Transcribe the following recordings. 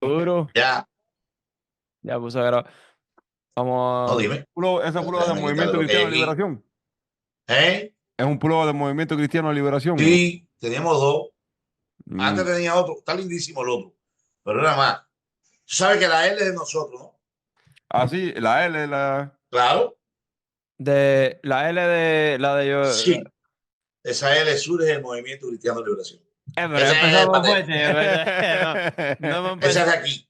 Duro. Ya, Ya puse a grabar. no Vamos a... dime. Ese pullover del Déjame quitarle Movimiento lo que hay Cristiano de aquí. Liberación. ¿Eh? Es un pullover del Movimiento Cristiano de Liberación. ¿No? Sí, teníamos dos. Antes Mm. tenía otro. Está lindísimo el otro. Pero nada más. Tú sabes que la L es de nosotros, ¿no? Ah, sí, la L, la... Claro. De la L de la de yo. Sí. Esa L surge del Movimiento Cristiano de Liberación. Pero Esa es de empezamos paterno. fuerte. No, no hemos Esa es de empezado. aquí.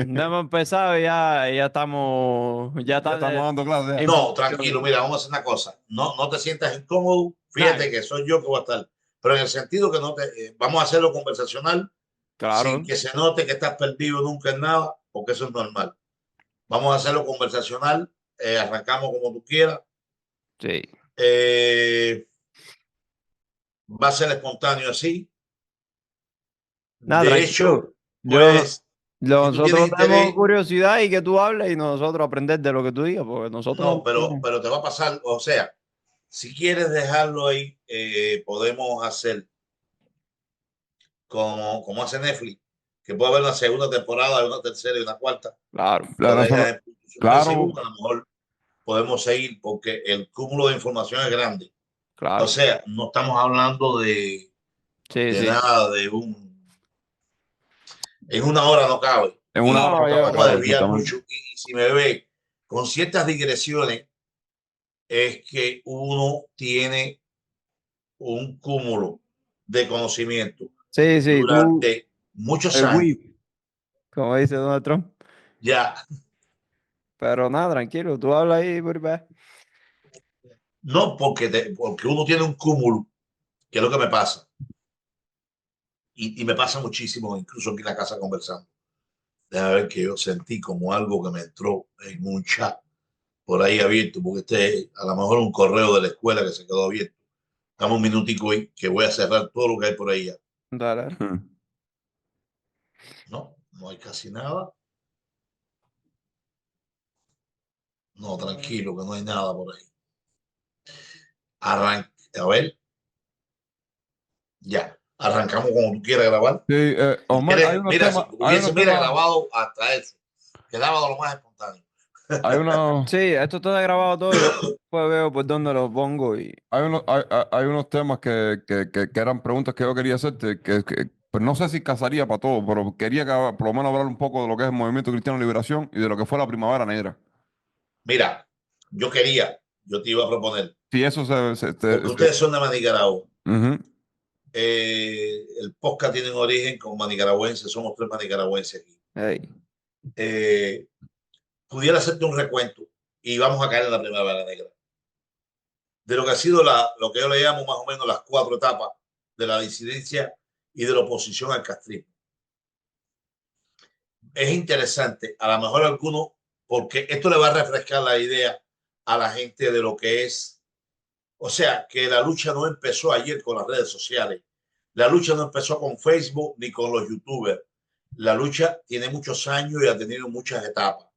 No hemos empezado y ya estamos. Ya Ya está estamos dando clases. No, tranquilo. Mira, vamos a hacer una cosa. No, no te sientas incómodo. Nah, Fíjate que soy yo que voy a estar. Pero en el sentido que no te... vamos a hacerlo conversacional sin claro. que se note que estás perdido nunca en nada, porque eso es normal. Vamos a hacerlo conversacional. Arrancamos como tú quieras. Sí. Eh, Va a ser espontáneo así. Nada, De hecho, tranquilo. Yo, pues, si tú tienes nosotros tenemos interés, curiosidad y que tú hables y nosotros aprender de lo que tú digas, porque nosotros no, pero, no. pero te va a pasar, o sea, si quieres dejarlo ahí, podemos hacer como hace Netflix, que puede haber una segunda temporada, una tercera y una cuarta. Claro, Lo claro, dejas en punto claro, suspensivo, que a lo mejor podemos seguir porque el cúmulo de información es grande. O claro. sea, no estamos hablando Sí, de sí. nada en una hora no cabe En una hora y no No, nos acaba, vamos a claro, desviar exactamente. mucho. Y si me ve con ciertas digresiones, es que uno tiene un cúmulo de conocimiento Sí, sí, tú, durante muchos el años. whip, como dice Donald Trump. Ya, Pero nada, tranquilo, tú hablas ahí, por ahí. no porque uno tiene un cúmulo, que es lo que me pasa, y me pasa muchísimo, incluso aquí en la casa conversando. Déjame ver que yo sentí como algo que me entró en un chat por ahí abierto, porque este es a lo mejor un correo de la escuela que se quedó abierto. Dame un minutico ahí, que voy a cerrar todo lo que hay por ahí ya. Dale. No, no hay casi nada. No, tranquilo, que no hay nada por ahí. Arranca, a ver, ya. Arrancamos como tú quieras grabar. Sí, Si Omar, quieres, mira, si hay hubiese, unos mira, temas, grabado hasta eso, quedaba de lo más espontáneo. sí, esto está grabado todo, yo pues veo por dónde lo pongo y hay unos temas que eran preguntas que yo quería hacerte, pues no sé si casaría para todo, pero quería que por lo menos hablar un poco de lo que es el Movimiento Cristiano de Liberación y de lo que fue la Primavera Negra. Mira, yo te iba a proponer, Si eso porque ustedes son de Manicaragua. ujú. El podcast tiene un origen con manicaragüenses, somos tres manicaragüenses aquí. hey, Eh, Pudiera hacerte un recuento y vamos a caer en la primavera negra. De lo que ha sido lo que yo le llamo más o menos las cuatro etapas de la disidencia y de la oposición al castrismo. Es interesante, a lo mejor alguno, porque esto le va a refrescar la idea a la gente de lo que es, o sea, que la lucha no empezó ayer con las redes sociales, la lucha no empezó con Facebook ni con los youtubers, la lucha tiene muchos años y ha tenido muchas etapas.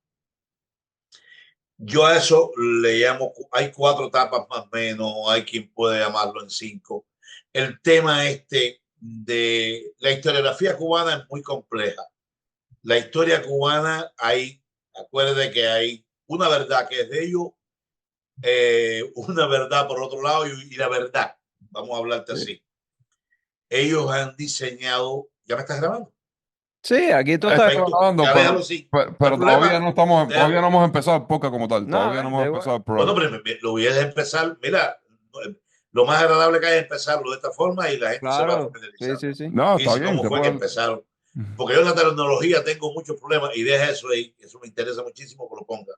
Yo a eso le llamo, hay cuatro etapas más o menos, hay quien puede llamarlo en cinco. El tema este de la historiografía cubana es muy compleja. La historia cubana hay, acuérdate que hay una verdad que es de ellos, una verdad por otro lado y la verdad. Vamos a hablarte sí. así. Ellos han diseñado, ¿ya me estás grabando? Sí, aquí todo está Perfecto, grabado. Grabando, ya déjalo así. No hay pero todavía problema. no estamos, todavía Déjalo. no hemos empezado el podcast como tal, No, todavía no hemos da igual. empezado el Bueno, programa. pero lo voy a empezar. Mira, lo más agradable que hay es empezarlo de esta forma y la gente se va Claro, sí, familiarizando. sí, sí. No, está Fíjense bien, cómo se fue que puede. empezaron. Porque yo en la tecnología tengo muchos problemas y deja eso ahí. Eso me interesa muchísimo que lo ponga.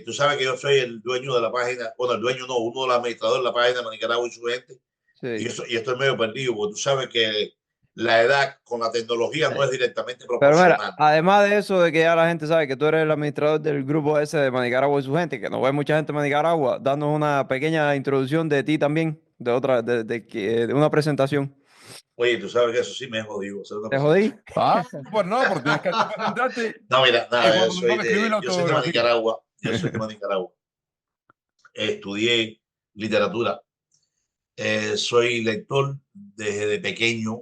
Tú sabes que yo soy el dueño de la página, bueno, el dueño no, uno de los administradores de la página de Nicaragua y su gente. Sí. Y estoy medio perdido, porque tú sabes que la edad con la tecnología no Sí. es directamente Pero mira, proporcional. además de eso, de que ya la gente sabe que tú eres el administrador del grupo ese de Manicaragua y su gente, que no ve mucha gente de Manicaragua, danos una pequeña introducción de ti también, de otra, de una presentación. Oye, tú sabes que eso sí me es jodido hacer una ¿Te jodí? presentación. Ah, pues no, porque tienes que presentarte No, mira, y nada, cuando te toque escribir la yo soy de autobiografía. Nicaragua, yo soy de Nicaragua. Estudié literatura, soy lector desde pequeño,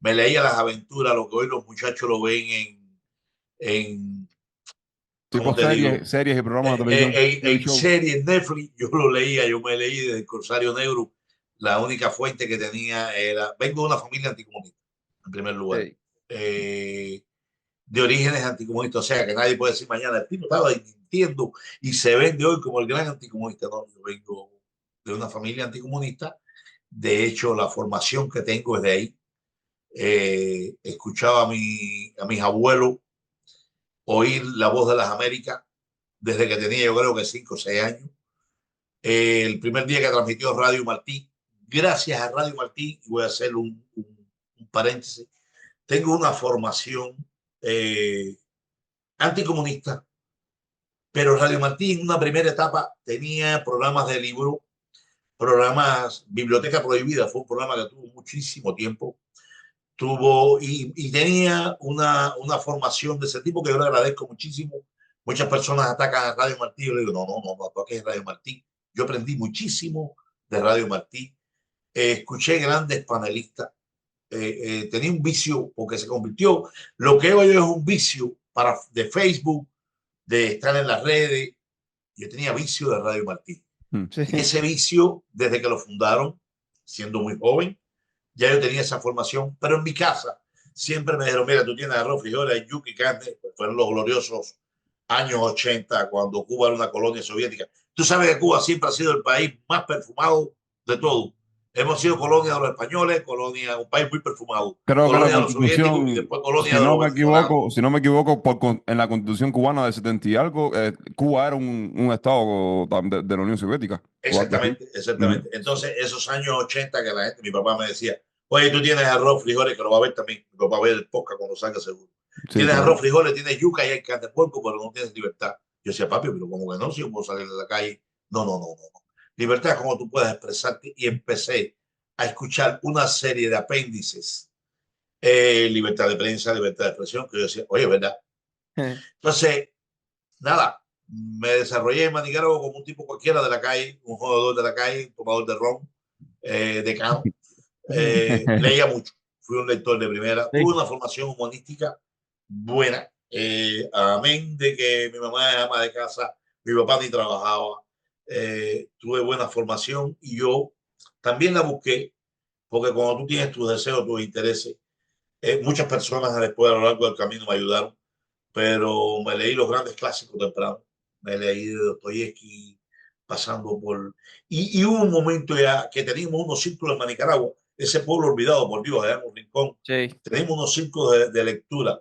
me leía las aventuras, lo que hoy los muchachos lo ven en ¿cómo Tipo te digo? series y programas de televisión. TV En show. serie en Netflix, yo lo leía, yo me leí desde el Corsario Negro. La única fuente que tenía era, vengo de una familia anticomunista, en primer lugar. Sí. De orígenes anticomunistas, o sea que nadie puede decir mañana el tipo estaba mintiendo y se vende hoy como el gran anticomunista. No, yo vengo de una familia anticomunista, de hecho la formación que tengo es de ahí. Escuchaba a mis abuelos oír la voz de las Américas desde que tenía yo creo que 5 o 6 años. El primer día que transmitió Radio Martí, gracias a Radio Martí, y voy a hacer un paréntesis, tengo una formación eh, anticomunista. Pero Radio Martí en una primera etapa tenía programas de libro, programas Biblioteca Prohibida, fue un programa que tuvo muchísimo tiempo, y tenía una formación de ese tipo que yo le agradezco muchísimo. Muchas personas atacan a Radio Martí, yo le digo, no ataques Radio Martí. Yo aprendí muchísimo de Radio Martí, escuché grandes panelistas, tenía un vicio porque se convirtió, lo que hoy es un vicio de Facebook, de estar en las redes. Yo tenía vicio de Radio Martí. Mm. Sí. Y ese vicio, desde que lo fundaron, siendo muy joven, ya yo tenía esa formación. Pero en mi casa siempre me dijeron, mira, tú tienes arroz, frijoles, yuca y carne. Pues fueron los gloriosos años 80, cuando Cuba era una colonia soviética. Tú sabes que Cuba siempre ha sido el país más perfumado de todo. Hemos sido colonia de los españoles, colonia, un país muy perfumado. Creo que la Colonia de los soviéticos y constitución, después colonia de los venezolanos. si no me equivoco, en la constitución cubana de 70 y algo, Cuba era un estado de la Unión Soviética. O algo así. Exactamente, exactamente. Entonces, esos años 80 que la gente, mi papá me decía, oye, tú tienes arroz, frijoles, que lo va a ver también. Mi papá va a ver el podcast cuando salga seguro. Sí, Tienes claro. arroz, frijoles, tienes yuca y hay carne de puerco, pero no tienes libertad. Yo decía, papi, pero como que no, si yo puedo salir de la calle. No. Libertad es como tú puedes expresarte. Y empecé a escuchar una serie de apéndices. Libertad de prensa, libertad de expresión, que yo decía, oye, ¿verdad? Entonces, nada, me desarrollé en Manicaragua como un tipo cualquiera de la calle, un jugador de la calle, un tomador de ron, decano. Leía mucho, fui un lector de primera, Sí. tuve una formación humanística buena, amén de que mi mamá es ama de casa, mi papá ni trabajaba, tuve buena formación y yo también la busqué, porque cuando tú tienes tus deseos, tus intereses, muchas personas después a lo largo del camino me ayudaron, pero me leí los grandes clásicos temprano. Me leí de Dostoyevsky, pasando por... Y hubo un momento ya que teníamos unos círculos en Nicaragua, ese pueblo olvidado por Dios, allá en un rincón. Sí. Teníamos unos círculos de lectura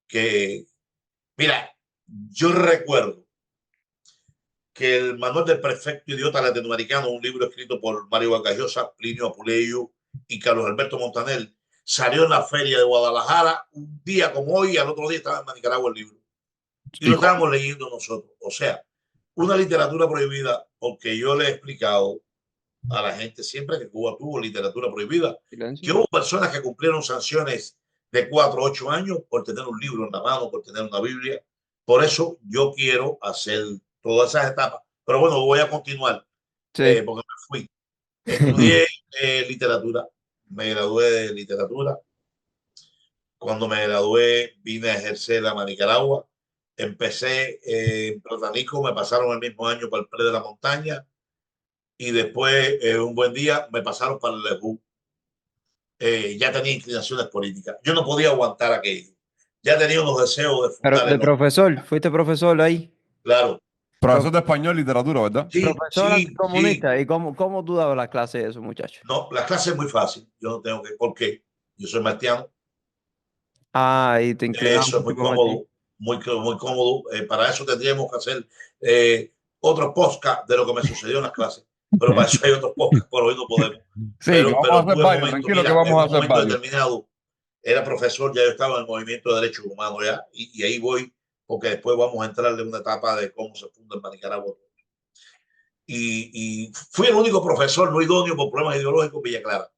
que, mira, yo recuerdo que el Manual del Perfecto Idiota Latinoamericano, un libro escrito por Mario Vargas Llosa, Plinio Apuleyo y Carlos Alberto Montaner, salió en la feria de Guadalajara un día como hoy, y al otro día estaba en Nicaragua el libro. Y ¿Y lo cómo? estábamos leyendo nosotros. O sea, una literatura prohibida, porque yo le he explicado a la gente siempre que Cuba tuvo literatura prohibida, que Silencio. hubo personas que cumplieron sanciones de 4 o 8 años por tener un libro en la mano, por tener una Biblia. Por eso yo quiero hacer todas esas etapas. Pero bueno, voy a continuar, Sí. porque me fui. Estudié literatura, me gradué de literatura. Cuando me gradué, vine a ejercer a Nicaragua. Empecé en Platanico, me pasaron el mismo año para el Pre de la Montaña y después, un buen día, me pasaron para el Lejú. Ya tenía inclinaciones políticas. Yo no podía aguantar aquello. Ya tenía unos deseos de Pero fundar de el otro. profesor, fuiste profesor ahí. Claro. Profesor de español y literatura, ¿verdad? Sí, Profesor sí, sí. anticomunista. ¿Y cómo tú dabas las clases de esos muchachos? No, la clase es muy fácil. Yo no tengo que. ¿Por qué? Yo soy martiano. Ah, y te inclinabas Eso es mucho muy con Martí. cómodo, muy cómodo. Para eso tendríamos que hacer otro podcast de lo que me sucedió en las clases. Pero para eso hay otros podcasts, por hoy no podemos. Sí, que vamos a Pero hacer tuve un varios, momento, tranquilo que mira, en vamos a un hacer momento varios. determinado, era profesor, ya yo estaba en el movimiento de derechos humanos ya, y ahí voy, porque después vamos a entrar en una etapa de cómo se funda el Nicaragua. Y fui el único profesor no idóneo por problemas ideológicos en Villa Clara.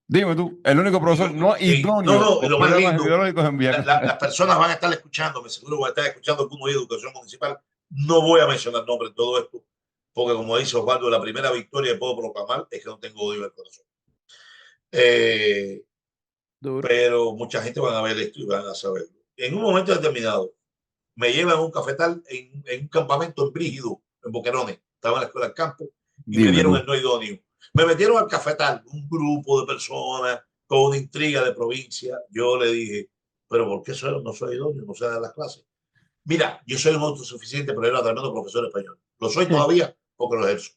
Dime tú, el único profesor no Sí, no, idóneo no, y por lo más problemas lindo, ideológicos en Villa Clara. las personas van a estar escuchándome, seguro van a estar escuchando alguno de educación municipal. No voy a mencionar nombres en todo esto, porque como dice Osvaldo, la primera victoria que puedo proclamar es que no tengo odio en el corazón. Eh, Duro. pero mucha gente van a ver esto y van a saberlo. En un momento determinado, me llevan a un cafetal en un campamento en Brígido, en Boquerones. Estaba en la escuela del campo y me Dime dieron tú. el no idóneo. Me metieron al cafetal, un grupo de personas con una intriga de provincia. Yo le dije, pero ¿por qué no soy idóneo? No sé dar las clases. Mira, yo soy un autosuficiente, pero era tremendo profesor español. Lo soy todavía porque lo ejerzo.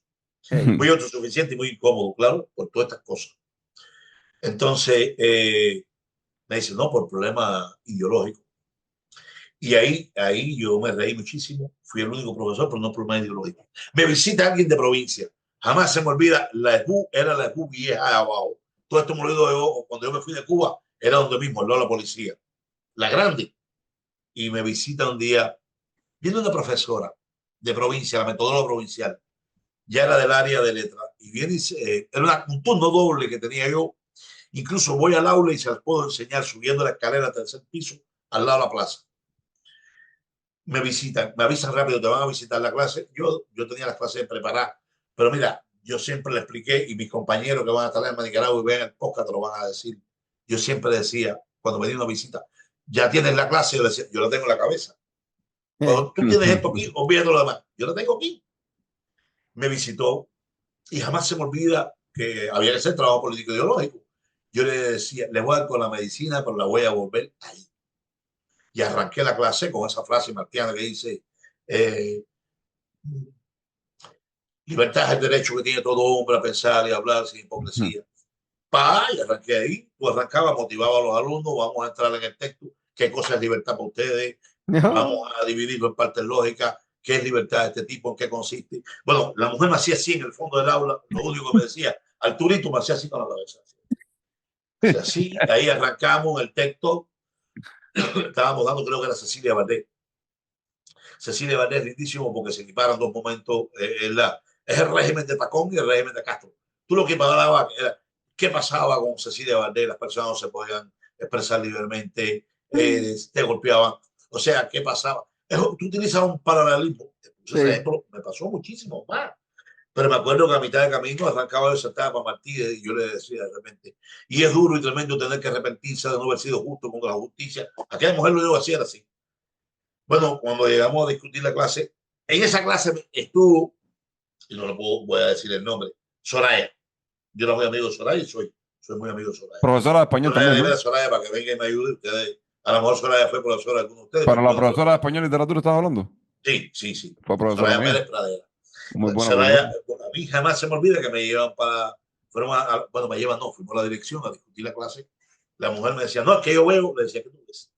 Hey. Muy autosuficiente y muy incómodo, claro, por todas estas cosas. Entonces, me dice, no, por problema ideológico. Y ahí yo me reí muchísimo. Fui el único profesor, pero no por problema ideológico. Me visita alguien de provincia. Jamás se me olvida, la EJU era la EJU vieja de abajo. Todo esto me lo digo yo, cuando yo me fui de Cuba, era donde mismo, al lado de la policía. La grande. Y me visita un día, viene una profesora de provincia, la metodóloga provincial, ya era del área de letras, y viene y era un turno doble que tenía yo. Incluso voy al aula y se las puedo enseñar subiendo la escalera al tercer piso, al lado de la plaza. Me visitan, me avisan rápido, te van a visitar la clase. Yo tenía las clases preparadas, pero mira, yo siempre le expliqué, y mis compañeros que van a estar en Nicaragua y vean el podcast te lo van a decir. Yo siempre decía, cuando venía una visita, ya tienes la clase, yo le decía, yo la tengo en la cabeza. Cuando tú tienes esto aquí, olvídate lo demás. Yo la tengo aquí. Me visitó y jamás se me olvida que había que hacer trabajo político ideológico. Yo le decía, le voy a dar con la medicina, pero la voy a volver ahí. Y arranqué la clase con esa frase martiana que dice, eh, libertad es el derecho que tiene todo hombre a pensar y a hablar sin hipocresía. Y arranqué ahí, tú arrancabas, motivaba a los alumnos, vamos a entrar en el texto, qué cosa es libertad para ustedes, No. vamos a dividirlo en partes lógicas, qué es libertad de este tipo, en qué consiste. Bueno, la mujer me hacía así en el fondo del aula, lo único que me decía, Arturito me hacía así con la cabeza. O sea, así, ahí arrancamos el texto, estábamos dando, creo que era Cecilia Valdés. Cecilia Valdés es lindísimo porque se equiparan dos momentos, es el régimen de Tacón y el régimen de Castro. Tú lo que hablabas era qué pasaba con Cecilia Valdés, las personas no se podían expresar libremente, te golpeaban, o sea, qué pasaba. Tú utilizas un paralelismo, ese Sí. ejemplo me pasó muchísimo más. Pero me acuerdo que a mitad de camino arrancaba de sentada para Martínez y yo le decía de repente, y es duro y tremendo tener que arrepentirse de no haber sido justo contra la justicia. Aquella mujer lo iba a hacer así. Bueno, cuando llegamos a discutir la clase, en esa clase estuvo, y no lo puedo, voy a decir el nombre, Soraya. Yo era muy amigo de Soraya y soy muy amigo de Soraya. Profesora de español Soraya, también, de ver ¿no? a Soraya para que venga y me ayude. Ustedes, a lo mejor Soraya fue profesora de algunos de ustedes, Para pero la bueno, profesora de español y literatura estás hablando. sí, sí, sí. Fue profesora Soraya mía. Pérez Pradera. Muy buena Soraya, profesora. bueno, a mí jamás se me olvida que me llevan bueno, me llevan, no, fuimos a la dirección a discutir la clase. La mujer me decía, no, es que yo veo, le decía que tú ves.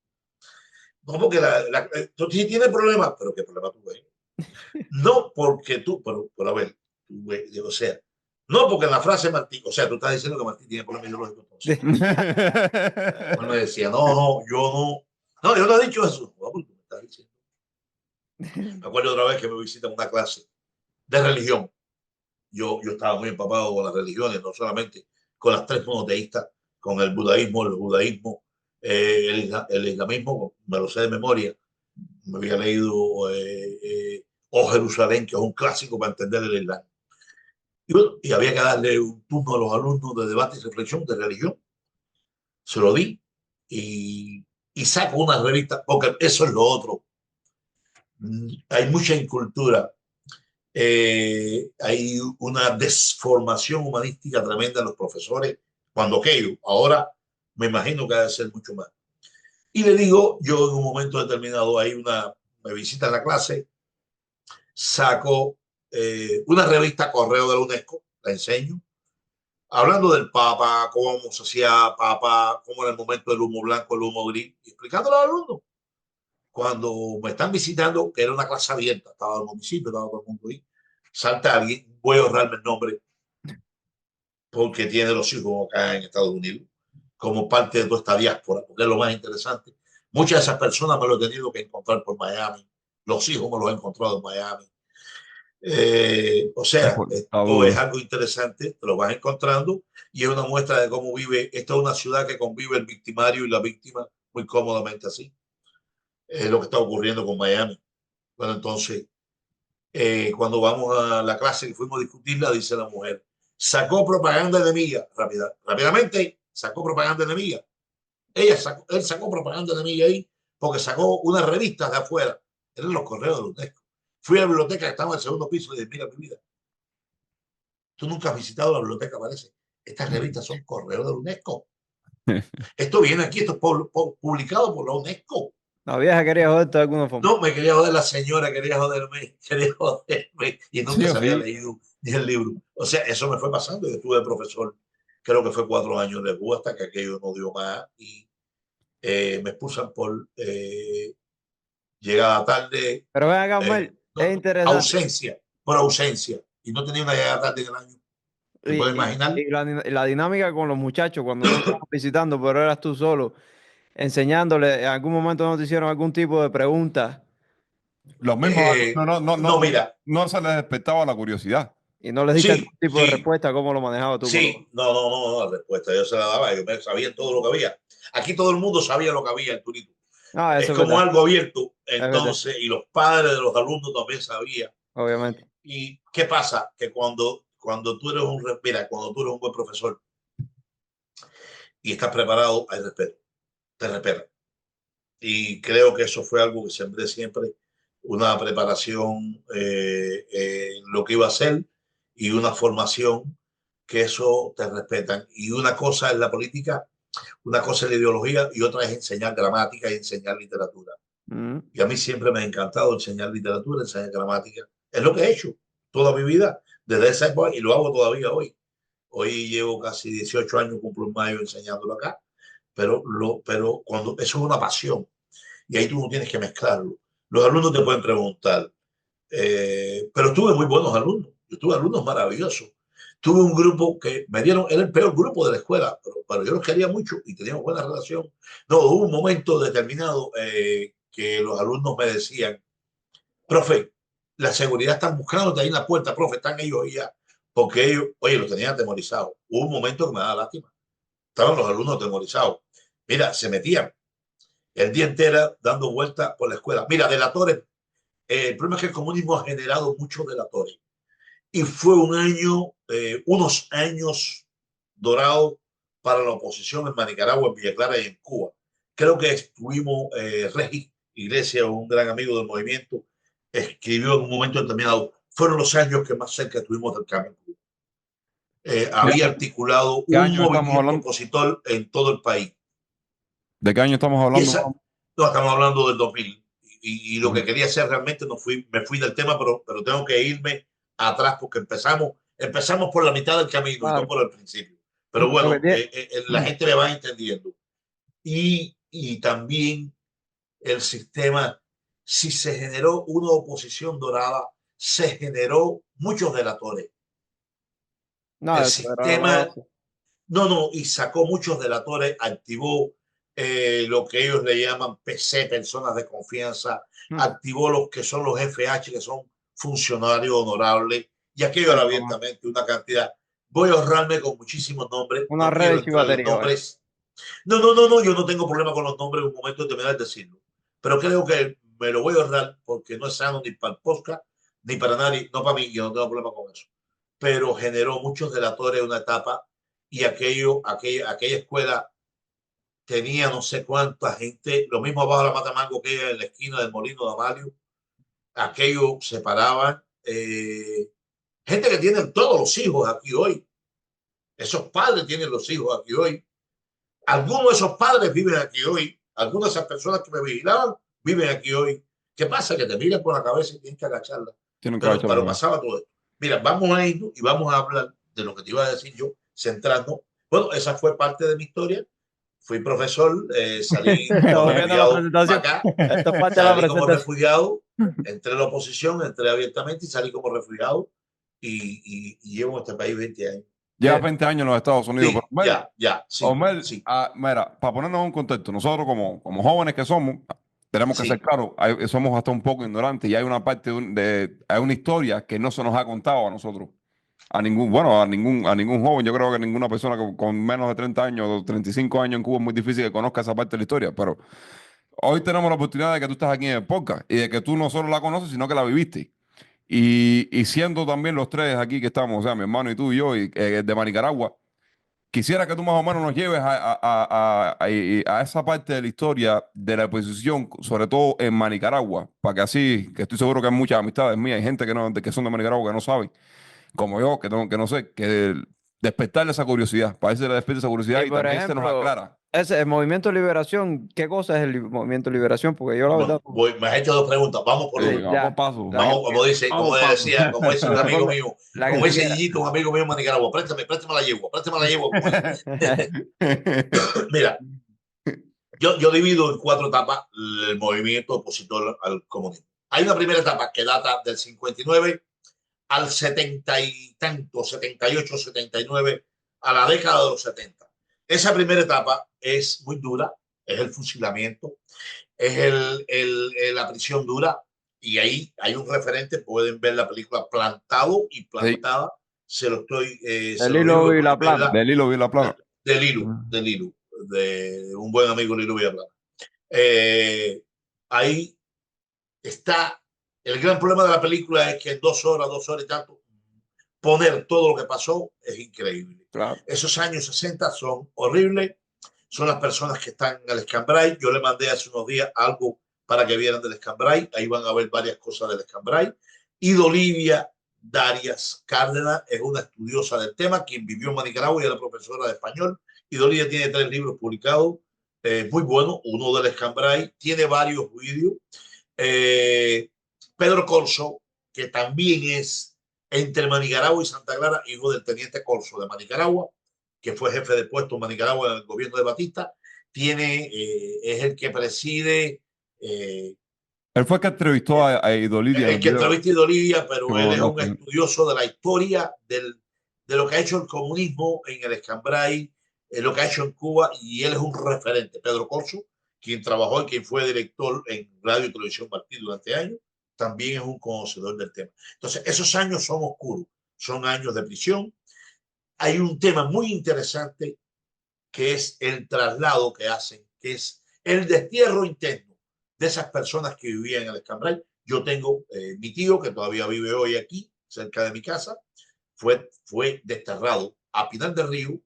No, porque tú sí tienes problemas, pero ¿qué problema tú ves? No porque tú, pero a ver, o sea, no porque en la frase Martín, o sea, tú estás diciendo que Martín tiene problemas ideológicos. Entonces, él me decía, no, yo no he dicho eso. No, porque me estás diciendo. Me acuerdo otra vez que me visitan una clase de religión. Yo estaba muy empapado con las religiones, no solamente con las tres monoteístas, con el judaísmo, el islamismo, me lo sé de memoria. Me había leído O Jerusalén, que es un clásico para entender el Islam. Y, bueno, y había que darle un turno a los alumnos de debate y reflexión de religión. Se lo di y saco una revista, porque eso es lo otro. Hay mucha incultura, hay una desformación humanística tremenda en los profesores, cuando aquello, ahora me imagino que ha de ser mucho más. Y le digo, yo en un momento determinado, me visita en la clase, saco una revista Correo de la UNESCO, la enseño, hablando del Papa, cómo se hacía Papa, cómo era el momento del humo blanco, el humo gris, y explicándolo a los alumnos. Cuando me están visitando, que era una clase abierta, estaba el municipio, estaba todo el mundo ahí, salta alguien, voy a ahorrarme el nombre, porque tiene los hijos acá en Estados Unidos, como parte de toda esta diáspora, porque es lo más interesante. Muchas de esas personas me lo he tenido que encontrar por Miami, los hijos me los he encontrado en Miami. O sea, Está esto es duro. algo interesante, te lo vas encontrando y es una muestra de cómo vive. Esta es una ciudad que convive el victimario y la víctima muy cómodamente así. Es lo que está ocurriendo con Miami. Bueno, entonces, cuando vamos a la clase que fuimos a discutirla, dice la mujer, sacó propaganda enemiga, rápidamente, sacó propaganda enemiga. Él sacó propaganda de mí ahí porque sacó unas revistas de afuera. Eran los correos de la UNESCO. Fui a la biblioteca que estaba en el segundo piso y dije, mira mi vida, tú nunca has visitado la biblioteca, parece. Estas revistas son correos de la UNESCO. Esto viene aquí, esto es publicado por la UNESCO. La vieja quería joder de alguna forma. No, me quería joder la señora, quería joderme y Sí nunca o se había sí. leído ni el libro. O sea, eso me fue pasando. Yo estuve de profesor, creo que fue 4 años de U hasta que aquello no dio más y me expulsan por llegada tarde, Pero ven acá, Mel, es interesante. ausencia, por ausencia. Y no tenía una llegada tarde en el año. ¿Te puedes imaginar? Y la dinámica con los muchachos cuando no estaban visitando, pero eras tú solo, enseñándole, en algún momento no te hicieron algún tipo de pregunta Los mismos Eh, alumnos no, mira, no se les despertaba la curiosidad. y no les diste algún sí, tipo de sí, respuesta, ¿cómo lo manejabas tú con los... sí, no, la respuesta yo se la daba, yo sabía todo lo que había. Aquí todo el mundo sabía lo que había en Turito. No, Es eso es como verdad, algo abierto, es verdad, entonces, y los padres de los alumnos también sabían. obviamente. ¿Y qué pasa? Que cuando tú eres mira, cuando tú eres un buen profesor y estás preparado, hay respeto, te respetan. Y creo que eso fue algo que sembré siempre, una preparación en lo que iba a hacer y una formación que eso te respetan. Y una cosa es la política, una cosa es la ideología y otra es enseñar gramática y enseñar literatura. Mm. Y a mí siempre me ha encantado enseñar literatura, enseñar gramática. Es lo que he hecho toda mi vida, desde esa época, y lo hago todavía hoy. Hoy llevo casi 18 años, cumplo en mayo enseñándolo acá, pero cuando eso es una pasión y ahí tú no tienes que mezclarlo. Los alumnos te pueden preguntar, pero tuve muy buenos alumnos, yo tuve alumnos maravillosos. Tuve un grupo que me dieron, era el peor grupo de la escuela, pero yo los quería mucho y teníamos buena relación. No, hubo un momento determinado que los alumnos me decían, profe, la seguridad están buscándote ahí en la puerta, profe, están ellos ahí ya, porque ellos, oye, los tenían atemorizados. Hubo un momento que me daba lástima, estaban los alumnos atemorizados. Mira, se metían el día entero dando vueltas por la escuela. Mira, delatores, el problema es que el comunismo ha generado muchos delatores y fue unos años dorados para la oposición en Nicaragua, en Villa Clara y en Cuba. Creo que estuvimos, Regis Iglesias, un gran amigo del movimiento, escribió en un momento determinado, fueron los años que más cerca estuvimos del cambio. ¿Qué, Había articulado qué un año estamos movimiento hablando? opositor en todo el país. ¿De qué año estamos Y hablando? esa, no, estamos hablando del 2000. Y lo Ujú. que quería hacer realmente me fui del tema, pero tengo que irme atrás porque empezamos por la mitad del camino y no Claro. por el principio. Pero Lo que bueno, tiene- la gente me va entendiendo. Y también el sistema, si se generó una oposición dorada, se generó muchos delatores. No, El eso era la sistema base. No, y sacó muchos delatores, activó lo que ellos le llaman PC, personas de confianza, Mm. activó los que son los FH, que son funcionarios honorables, y aquello era Bueno, abiertamente una cantidad. Voy a ahorrarme con muchísimos nombres, una no red quiero de entrar en chivatería, vaya. nombres. No, yo no tengo problema con los nombres en un momento determinado de decirlo, pero creo que me lo voy a ahorrar porque no es sano ni para el podcast, ni para nadie, no para mí, yo no tengo problema con eso. Pero generó muchos delatores en una etapa y aquella escuela tenía no sé cuánta gente, lo mismo abajo de la Matamango que en la esquina del Molino de Amalio, aquello se paraban, gente que tiene todos los hijos aquí hoy, esos padres tienen los hijos aquí hoy, algunos de esos padres viven aquí hoy, algunas de esas personas que me vigilaban viven aquí hoy. ¿Qué pasa? Que te miran por la cabeza y tienes que agacharla. Tienen que haber hecho la Pero verdad. pasaba todo esto. Mira, vamos a irnos y vamos a hablar de lo que te iba a decir yo, centrando. Bueno, esa fue parte de mi historia. Fui profesor, salí como Volviendo a la refugiado para presentación. acá, Esto es parte de la salí como presentación. refugiado, entré en la oposición, entré abiertamente y salí como refugiado y llevo en este país 20 años. Lleva 20 años en los Estados Unidos, pero Sí, ya, sí, Omel, sí, mira, para ponernos en un contexto, nosotros como jóvenes que somos, tenemos que ser sí. claros, somos hasta un poco ignorantes y hay una parte hay una historia que no se nos ha contado a nosotros, a ningún joven. Yo creo que ninguna persona con menos de 30 años o 35 años en Cuba es muy difícil que conozca esa parte de la historia, pero hoy tenemos la oportunidad de que tú estás aquí en el podcast y de que tú no solo la conoces, sino que la viviste. Y siendo también los tres aquí que estamos, o sea, mi hermano y tú y yo, de Nicaragua, quisiera que tú más o menos nos lleves a esa parte de la historia de la oposición, sobre todo en Manicaragua, para que así, que estoy seguro que hay muchas amistades mías, hay gente que, no, que son de Manicaragua que no saben, como yo, que no sé, que despertarle esa curiosidad, para que se le despierte esa curiosidad Y y por también se nos ejemplo, aclara. ese el Movimiento de Liberación, ¿qué cosa es el Movimiento de Liberación? Porque yo la verdad, Me has hecho dos preguntas. Vamos por Sí, sí, una. vamos por ya, paso. la que Vamos, tú quieras, Vamos por paso. como decía un la amigo ponga, mío, la que como tú dice quieras. Gillito, un amigo mío en Nicaragua, préstame la yegua, como dice. Mira, yo divido en cuatro etapas el movimiento opositor al comunismo. Hay una primera etapa que data del 59 al 70 y tanto, 78, 79, a la década de los 70. Esa primera etapa es muy dura, es el fusilamiento, es la prisión dura, y ahí hay un referente, pueden ver la película Plantado y Sí, Plantada, se El lo digo hilo que y la pueden plana. verla, del hilo vi la plana. de Lilo, de un buen amigo Lilo Villaplana. Eh, Ahí está, el gran problema de la película es que en 2 horas y tanto, poner todo lo que pasó es increíble. Claro. Esos años 60 son horribles, son las personas que están en el Escambray. Yo le mandé hace unos días algo para que vieran del Escambray, ahí van a ver varias cosas del Escambray. Y Olivia Darias Cárdenas es una estudiosa del tema, quien vivió en Nicaragua y era profesora de español. Y Olivia tiene 3 libros publicados, muy buenos, uno del Escambray, tiene varios vídeos. eh, Pedro Corso, que también es entre Manicaragua y Santa Clara, hijo del teniente Corso de Manicaragua, que fue jefe de puesto en Manicaragua en el gobierno de Batista, es el que preside, eh, Él fue el que entrevistó a Idolidia en el el que video entrevista a Bolivia, que pero me él es un mandaste. estudioso de la historia de lo que ha hecho el comunismo en el Escambray, lo que ha hecho en Cuba, y él es un referente. Pedro Corso, quien trabajó y quien fue director en Radio y Televisión Martí durante años, también es un conocedor del tema. Entonces, esos años son oscuros, son años de prisión. Hay un tema muy interesante que es el traslado que hacen, que es el destierro interno de esas personas que vivían en el Escambray. Yo tengo mi tío, que todavía vive hoy aquí, cerca de mi casa, fue desterrado a Pinar del Río,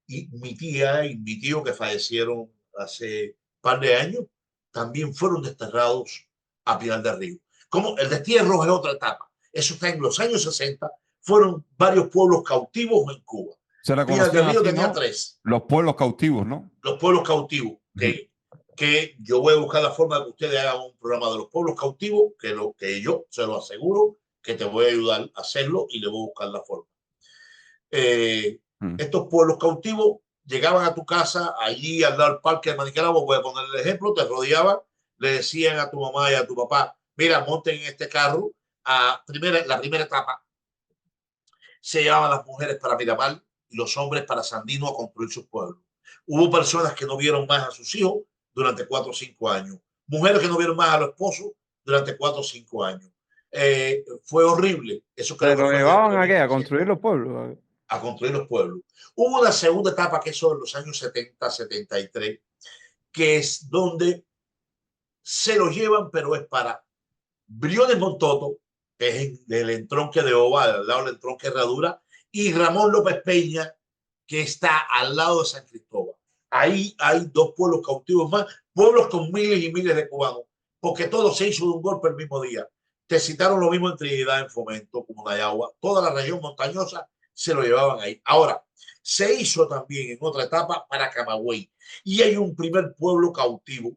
y mi tía y mi tío, que fallecieron hace un par de años, también fueron desterrados a Pinar del Río. Como el destierro es otra etapa. Eso está en los años 60. Fueron varios pueblos cautivos en Cuba. Se le Pinar conocían del Río así, tenía ¿no? 3, Los pueblos cautivos, ¿no? los pueblos cautivos, Ujú. que yo voy a buscar la forma de que ustedes hagan un programa de los pueblos cautivos, que yo se lo aseguro que te voy a ayudar a hacerlo, y le voy a buscar la forma. Eh, Mm. Estos pueblos cautivos llegaban a tu casa, allí al lado del parque de Manicaragua, voy a poner el ejemplo, te rodeaban, le decían a tu mamá y a tu papá, mira, monten en este carro. La primera etapa se llevaban las mujeres para Miramar y los hombres para Sandino a construir sus pueblos. Hubo personas que no vieron más a sus hijos durante 4 o 5 años, mujeres que no vieron más a los esposos durante 4 o 5 años. Fue horrible, eso creo Se que lo fue en el llevaban a qué, a construir 97, los pueblos. a construir los pueblos. Hubo una segunda etapa que es sobre los años 70, 73, que es donde se lo llevan, pero es para Briones Montoto, que es el entronque de Oval, al lado del entronque de Herradura, y Ramón López Peña, que está al lado de San Cristóbal. Ahí hay 2 pueblos cautivos más, pueblos con miles y miles de cubanos, porque todo se hizo de un golpe el mismo día. Te citaron lo mismo en Trinidad, en Fomento, como Nayagua, toda la región montañosa se lo llevaban ahí. Ahora, se hizo también en otra etapa para Camagüey, y hay un primer pueblo cautivo,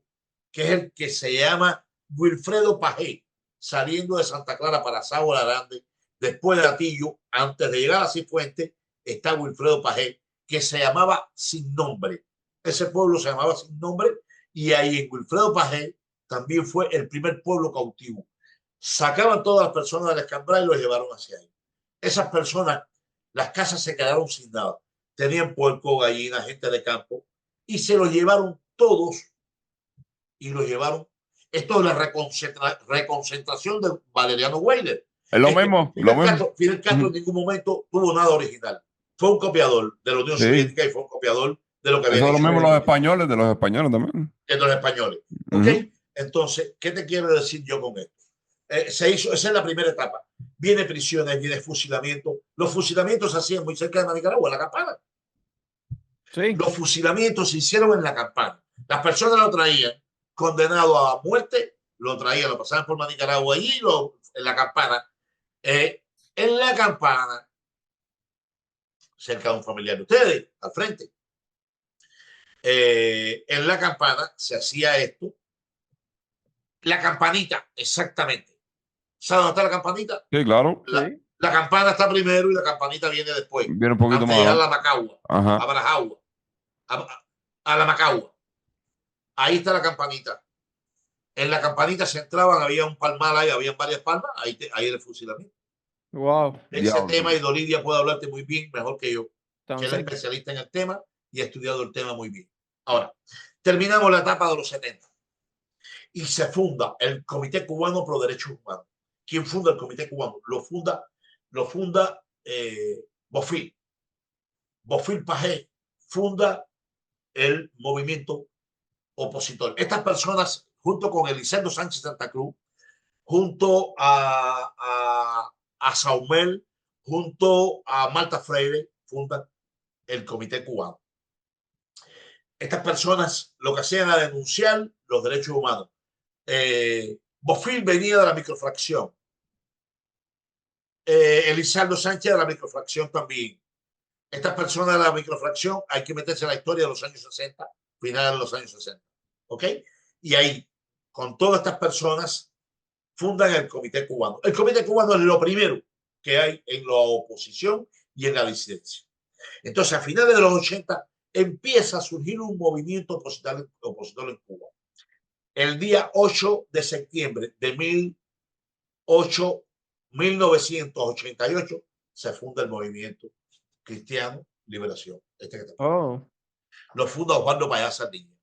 que es el que se llama Wilfredo Pajé, saliendo de Santa Clara para Sao Grande, después de Atillo, antes de llegar a Cifuentes, está Wilfredo Pajé, que se llamaba Sin Nombre. Ese pueblo se llamaba Sin Nombre, y ahí en Wilfredo Pajé también fue el primer pueblo cautivo. Sacaban todas las personas del Escambray y los llevaron hacia ahí. Esas personas, las casas se quedaron sin nada. Tenían puerco, gallina, gente de campo, y se los llevaron todos, y los llevaron. Esto es la reconcentración de Valeriano Weyler. Es lo mismo, lo mismo. Fidel Castro en Ujú. ningún momento tuvo nada original. Fue un copiador de la Unión Sí, Soviética y fue un copiador de lo que habían eso es lo hecho mismo los los americanos, españoles, de los españoles también. de los españoles. ¿Ok? Ujú. Entonces, ¿qué te quiero decir yo con esto? Se hizo, esa es la primera etapa. Viene prisiones, viene fusilamiento. Los fusilamientos se hacían muy cerca de Nicaragua, la Campana. Sí. Los fusilamientos se hicieron en La Campana. Las personas lo traían condenado a muerte, lo traían, lo pasaban por Nicaragua allí, en La Campana. En La Campana, cerca de un familiar de ustedes, al frente. En La Campana se hacía esto. La campanita, exactamente. ¿Sabe dónde está la campanita? Sí, claro. Sí. La campana está primero y la campanita viene después, Viene un poquito antes más de llegar a adelante. la Macagua, a Ajá. Barajagua, a la Macagua. Ahí está la campanita. En la campanita se entraban, había un palmar ahí, habían varias palmas, ahí era el fusilamiento. Wow. Ese Diablo. tema, y Dolidia puede hablarte muy bien, mejor que yo, que Tan él es cerca. especialista en el tema y ha estudiado el tema muy bien. Ahora, terminamos la etapa de los 70 y se funda el Comité Cubano Pro Derechos Humanos. ¿Quién funda el Comité Cubano? Lo funda Bofil. Bofil Pajé funda el movimiento opositor. Estas personas, junto con Eliseo Sánchez Santa Cruz, junto a Saumel, junto a Marta Freire, fundan el Comité Cubano. Estas personas lo que hacían era denunciar los derechos humanos. Bofil venía de la microfracción. Eliseo Sánchez de la microfracción también. Estas personas de la microfracción hay que meterse en la historia de los años 60, finales de los años 60. ¿Ok? Y ahí, con todas estas personas, fundan el Comité Cubano. El Comité Cubano es lo primero que hay en la oposición y en la disidencia. Entonces, a finales de los 80, empieza a surgir un movimiento opositor en Cuba. El día 8 de septiembre de 1988 se funda el movimiento Cristiano Liberación. Oh. Lo funda Osvaldo Payá Sardinha.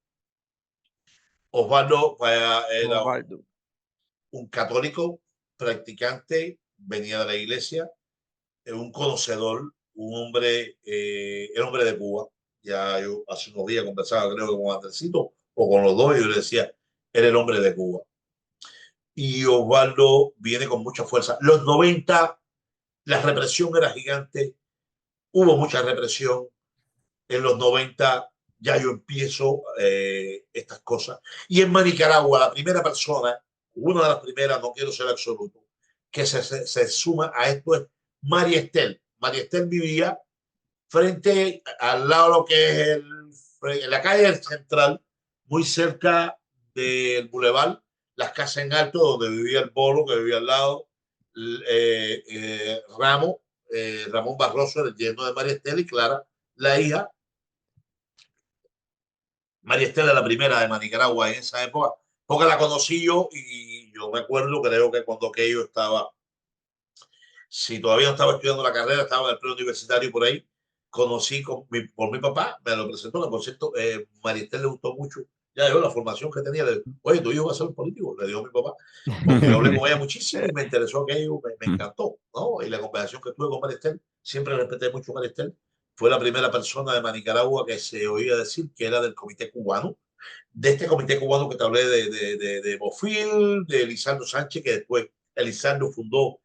Osvaldo Payá era Osvaldo. un católico practicante, venía de la iglesia, un conocedor, un hombre, el hombre de Cuba. Ya yo hace unos días conversaba, creo que con Andresito o con los dos, y yo le decía, era el hombre de Cuba. Y Osvaldo viene con mucha fuerza. Los 90, la represión era gigante, hubo mucha represión. En los 90 ya yo empiezo estas cosas. Y en Nicaragua, la primera persona, una de las primeras, no quiero ser absoluto, que se suma a esto es María Estel. María Estel vivía frente al lado de lo que es en la calle del Central, muy cerca del Boulevard, las casas en alto, donde vivía el Bolo, que vivía al lado, Ramón Barroso, el yerno de María Estela, y Clara, la hija. María Estela, la primera de Nicaragua en esa época, porque la conocí yo y yo me acuerdo, creo que cuando aquello estaba, si todavía no estaba estudiando la carrera, estaba en el preuniversitario por ahí, conocí por mi papá, me lo presentó, por cierto, María Estela le gustó mucho, ya yo la formación que tenía, oye, tu hijo va a ser un político, le dijo mi papá, porque yo hablé con ella muchísimo y me interesó aquello, me encantó, ¿no? Y la conversación que tuve con María Estela, siempre respeté mucho a María Estela, fue la primera persona de Nicaragua que se oía decir que era del Comité Cubano, de este Comité Cubano que te hablé de Bofil, de Elisandro Sánchez, que después Elisandro fundó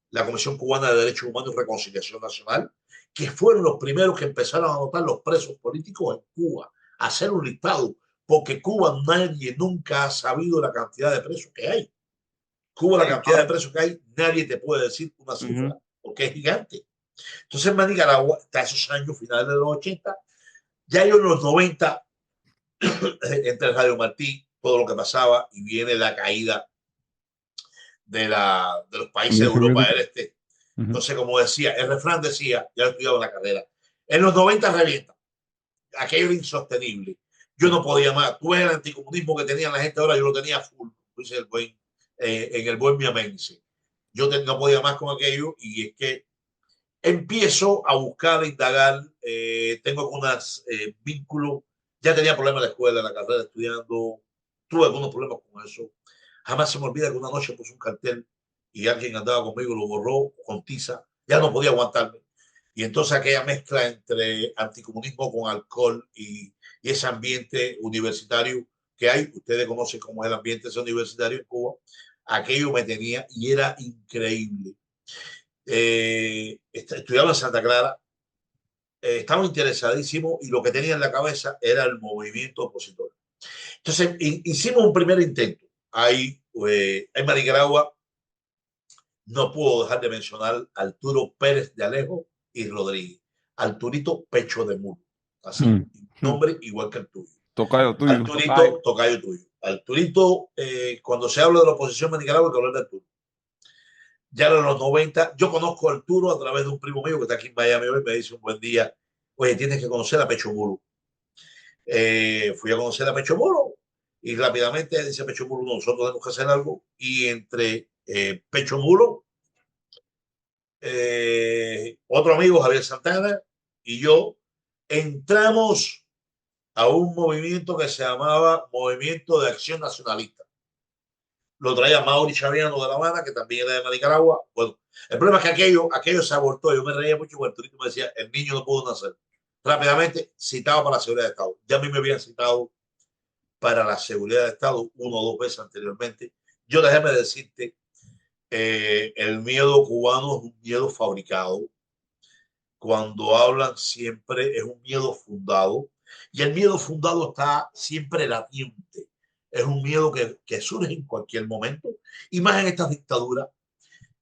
la Comisión Cubana de Derechos Humanos y Reconciliación Nacional, que fueron los primeros que empezaron a anotar los presos políticos en Cuba, a hacer un listado, porque Cuba nadie nunca ha sabido la cantidad de presos que hay. Cuba, la Sí, cantidad de claro. presos que hay, nadie te puede decir una cifra, Ujú. porque es gigante. Entonces, en Nicaragua, hasta esos años finales de los 80, ya en los 90, entre el Radio Martí, todo lo que pasaba, y viene la caída de los países de Unión Europa del Soviética. Este. Ujú. Entonces, como decía, el refrán decía, ya lo he estudiado en la carrera, en los 90 revienta, aquello era insostenible. Yo no podía más. Tú ves el anticomunismo que tenía la gente ahora, yo lo tenía full, dice en el buen miamense. Yo no podía más con aquello y es que empiezo a buscar, a indagar, tengo algunos vínculos, ya tenía problemas en la escuela, en la carrera, estudiando, tuve algunos problemas con eso. Jamás se me olvida que una noche puse un cartel y alguien andaba conmigo, lo borró con tiza, ya no podía aguantarme. Y entonces aquella mezcla entre anticomunismo con alcohol y ese ambiente universitario que hay, ustedes conocen cómo es el ambiente ese universitario en Cuba, aquello me tenía y era increíble. Estudiaba en Santa Clara, estaban interesadísimos y lo que tenían en la cabeza era el movimiento opositor. Entonces, hicimos un primer intento. En Nicaragua no puedo dejar de mencionar a Arturo Pérez de Alejo y Rodríguez. Arturito Pecho de Muro. Así, nombre igual que el tuyo. Tocayo tuyo. Arturito, tocayo tuyo. Arturito, cuando se habla de la oposición en Nicaragua, hay que hablar de Arturo. Ya en los 90, yo conozco a Arturo a través de un primo mío que está aquí en Miami hoy, me dice un buen día, oye, tienes que conocer a Pecho Muro. Fui a conocer a Pecho Muro y rápidamente dice Pecho Muro, nosotros tenemos que hacer algo. Y entre Pecho Muro, otro amigo, Javier Santana, y yo, entramos a un movimiento que se llamaba Movimiento de Acción Nacionalista. Lo traía Mauri Chaviano de La Habana, que también era de Nicaragua. Bueno, el problema es que aquello se abortó. Yo me reía mucho porque el turista me decía, el niño no pudo nacer. Rápidamente citaba para la seguridad de Estado. Ya a mí me habían citado para la seguridad de Estado 1 o 2 veces anteriormente. Yo déjame decirte, el miedo cubano es un miedo fabricado. Cuando hablan siempre es un miedo fundado y el miedo fundado está siempre latente. Es un miedo que surge en cualquier momento y más en estas dictaduras.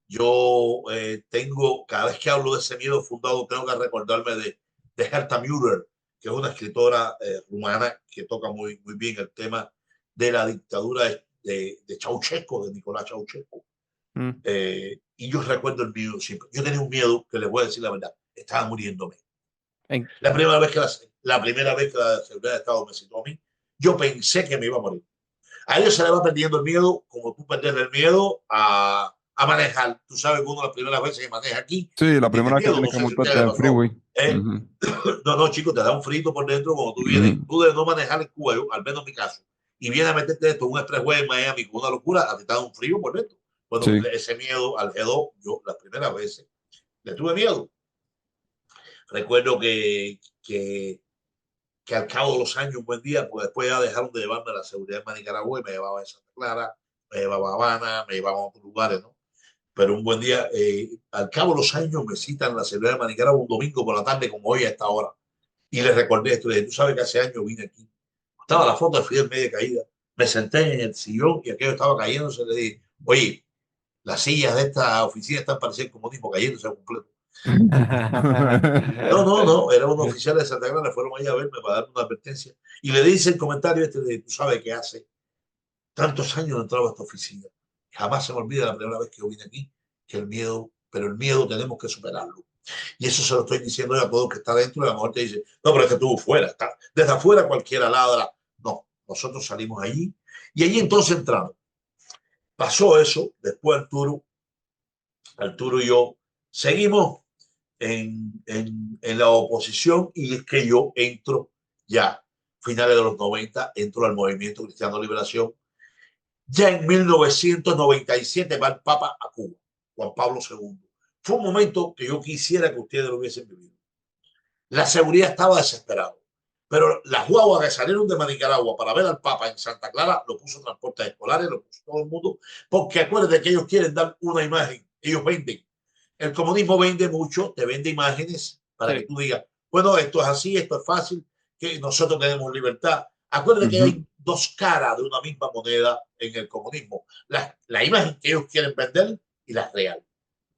Yo tengo, cada vez que hablo de ese miedo fundado, tengo que recordarme de Herta Müller, que es una escritora rumana que toca muy bien el tema de la dictadura de Ceausescu, de Nicolás Ceausescu. Y yo recuerdo el miedo siempre. Yo tenía un miedo que les voy a decir la verdad. Estaba muriéndome. La primera vez que la seguridad de Estado me citó a mí, yo pensé que me iba a morir. A ellos se le va perdiendo el miedo, como tú perdes el miedo a manejar. Tú sabes que uno de las primeras veces que maneja aquí, Sí, la primera vez que miedo, tienes no que sé si a ustedes montarte les en el pasó. freeway. No, chicos, te da un frito por dentro cuando tú vienes. Tú de no manejar el cuello, al menos en mi caso, y vienes a meterte esto en un expressway en Miami con una locura, a ti te da un frío por dentro. Bueno, Sí. ese miedo al G2, yo las primeras veces le tuve miedo. Recuerdo que al cabo de los años, un buen día, pues después ya dejaron de llevarme a la seguridad de Nicaragua y me llevaba a Santa Clara, me llevaba a Habana, me llevaba a otros lugares, ¿no? Pero un buen día, al cabo de los años, me citan en la seguridad de Nicaragua un domingo por la tarde, como hoy a esta hora. Y le recordé esto, le dije, tú sabes que hace años vine aquí. Estaba la foto de Fidel media caída. Me senté en el sillón y aquello estaba cayéndose. Le dije, oye, las sillas de esta oficina están pareciendo el comunismo cayéndose completo. No, era un oficial de Santa Clara, fueron allá a verme para darme una advertencia. Y le dice el comentario este de, tú sabes que hace tantos años no entraba a esta oficina. Jamás se me olvida la primera vez que yo vine aquí, que pero el miedo tenemos que superarlo. Y eso se lo estoy diciendo yo a todos que está dentro y a lo mejor te dice, no, pero es que estuvo fuera. Desde afuera cualquiera ladra. No, nosotros salimos allí y allí entonces entramos. Pasó eso, después Arturo y yo seguimos en la oposición y es que yo entro ya, finales de los 90, entro al Movimiento Cristiano de Liberación. Ya en 1997 va el Papa a Cuba, Juan Pablo II. Fue un momento que yo quisiera que ustedes lo hubiesen vivido. La seguridad estaba desesperada, pero las guaguas que salieron de Nicaragua para ver al Papa en Santa Clara lo puso transportes escolares, lo puso todo el mundo, porque acuérdense que ellos quieren dar una imagen, ellos venden. El comunismo vende mucho, te vende imágenes para que tú digas, bueno, esto es así, esto es fácil, que nosotros tenemos libertad. Acuérdate que hay dos caras de una misma moneda en el comunismo. La imagen que ellos quieren vender y la real.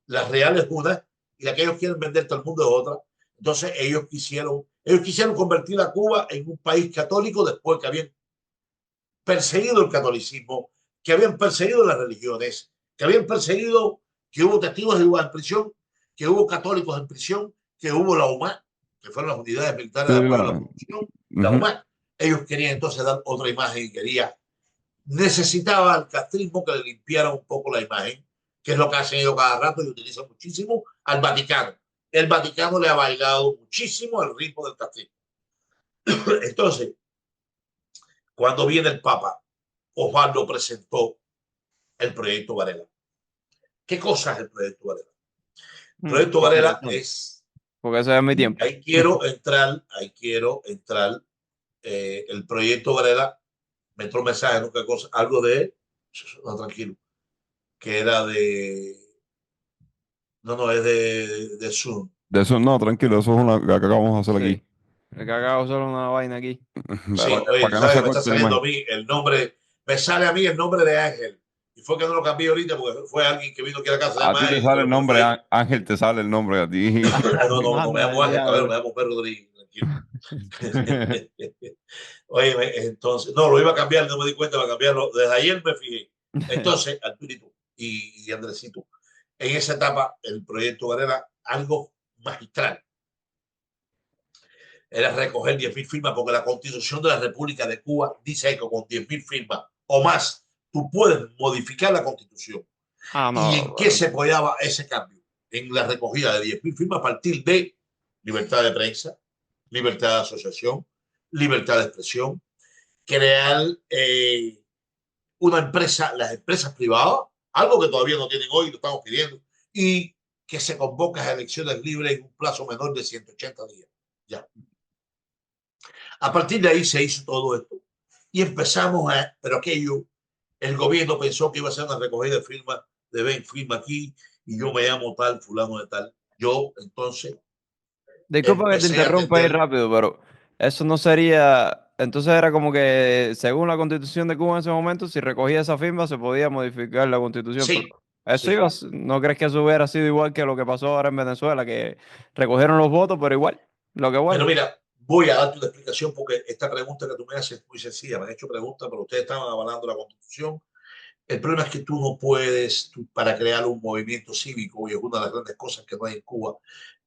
La real es una y la que ellos quieren vender todo el mundo es otra. Entonces ellos quisieron convertir a Cuba en un país católico después que habían perseguido el catolicismo, que habían perseguido las religiones, que habían perseguido, que hubo testigos de Jehová en prisión, que hubo católicos en prisión, que hubo la UMA, que fueron las unidades militares de apoyo a la producción, la UMA. Ellos querían entonces dar otra imagen y necesitaba al castrismo que le limpiara un poco la imagen, que es lo que hacen ellos cada rato y utilizan muchísimo al Vaticano. El Vaticano le ha bailado muchísimo al ritmo del castrismo. Entonces, cuando viene el Papa, Osvaldo presentó el proyecto Varela. ¿Qué cosa es el proyecto Varela? El proyecto Varela es... Porque eso es mi tiempo. Ahí quiero entrar. El proyecto Varela me entró un mensaje, ¿no? ¿Qué cosa? Algo de... No, tranquilo. Que era de... No, es de Zoom. De eso no, tranquilo, eso es una que acabamos de hacer Sí. aquí. El cacao solo una vaina aquí. Sí, Para, oye, para tú que no sabes que se me está corte la saliendo a imagen. mí el nombre, me sale a mí el nombre de Ángel. Y fue que no lo cambié ahorita porque fue alguien que vino aquí a la casa, se A llama ti te Ángel, y me sale el lo nombre, cambié. Ángel, te sale el nombre a ti. No, no, no me Manda llamo el Ángel, cabrón, diablo. me llamo Pedro Rodríguez, tranquilo. Oye, entonces, no, lo iba a cambiar, no me di cuenta, iba a cambiarlo. Desde ayer me fijé. Entonces, Arturito y Andresito, en esa etapa, el proyecto era algo magistral. Era recoger 10.000 firmas, porque la Constitución de la República de Cuba dice que con 10.000 firmas o más, tú puedes modificar la Constitución. Ah, ¿Y no, en qué bueno. se apoyaba ese cambio? En la recogida de 10.000 firmas a partir de libertad de prensa, libertad de asociación, libertad de expresión, crear una empresa, las empresas privadas, algo que todavía no tienen hoy, lo estamos pidiendo, y que se convoquen a elecciones libres en un plazo menor de 180 días. Ya. A partir de ahí se hizo todo esto. Y empezamos a, pero aquello, el gobierno pensó que iba a ser una recogida de firmas, de ven, firma aquí, y yo me llamo tal, fulano de tal. Yo entonces Disculpa que te empecé a interrumpa ahí atender, rápido, pero eso no sería. Entonces era como que, según la constitución de Cuba en ese momento, si recogía esa firma se podía modificar la constitución. Pero sí, eso sí. iba, ¿no crees que eso hubiera sido igual que lo que pasó ahora en Venezuela, que recogieron los votos, pero igual? Lo que Pero bueno. mira, voy a darte una explicación porque esta pregunta que tú me haces es muy sencilla. Me han hecho preguntas, pero ustedes estaban avalando la constitución. El problema es que tú no puedes, tú, para crear un movimiento cívico, y es una de las grandes cosas que no hay en Cuba,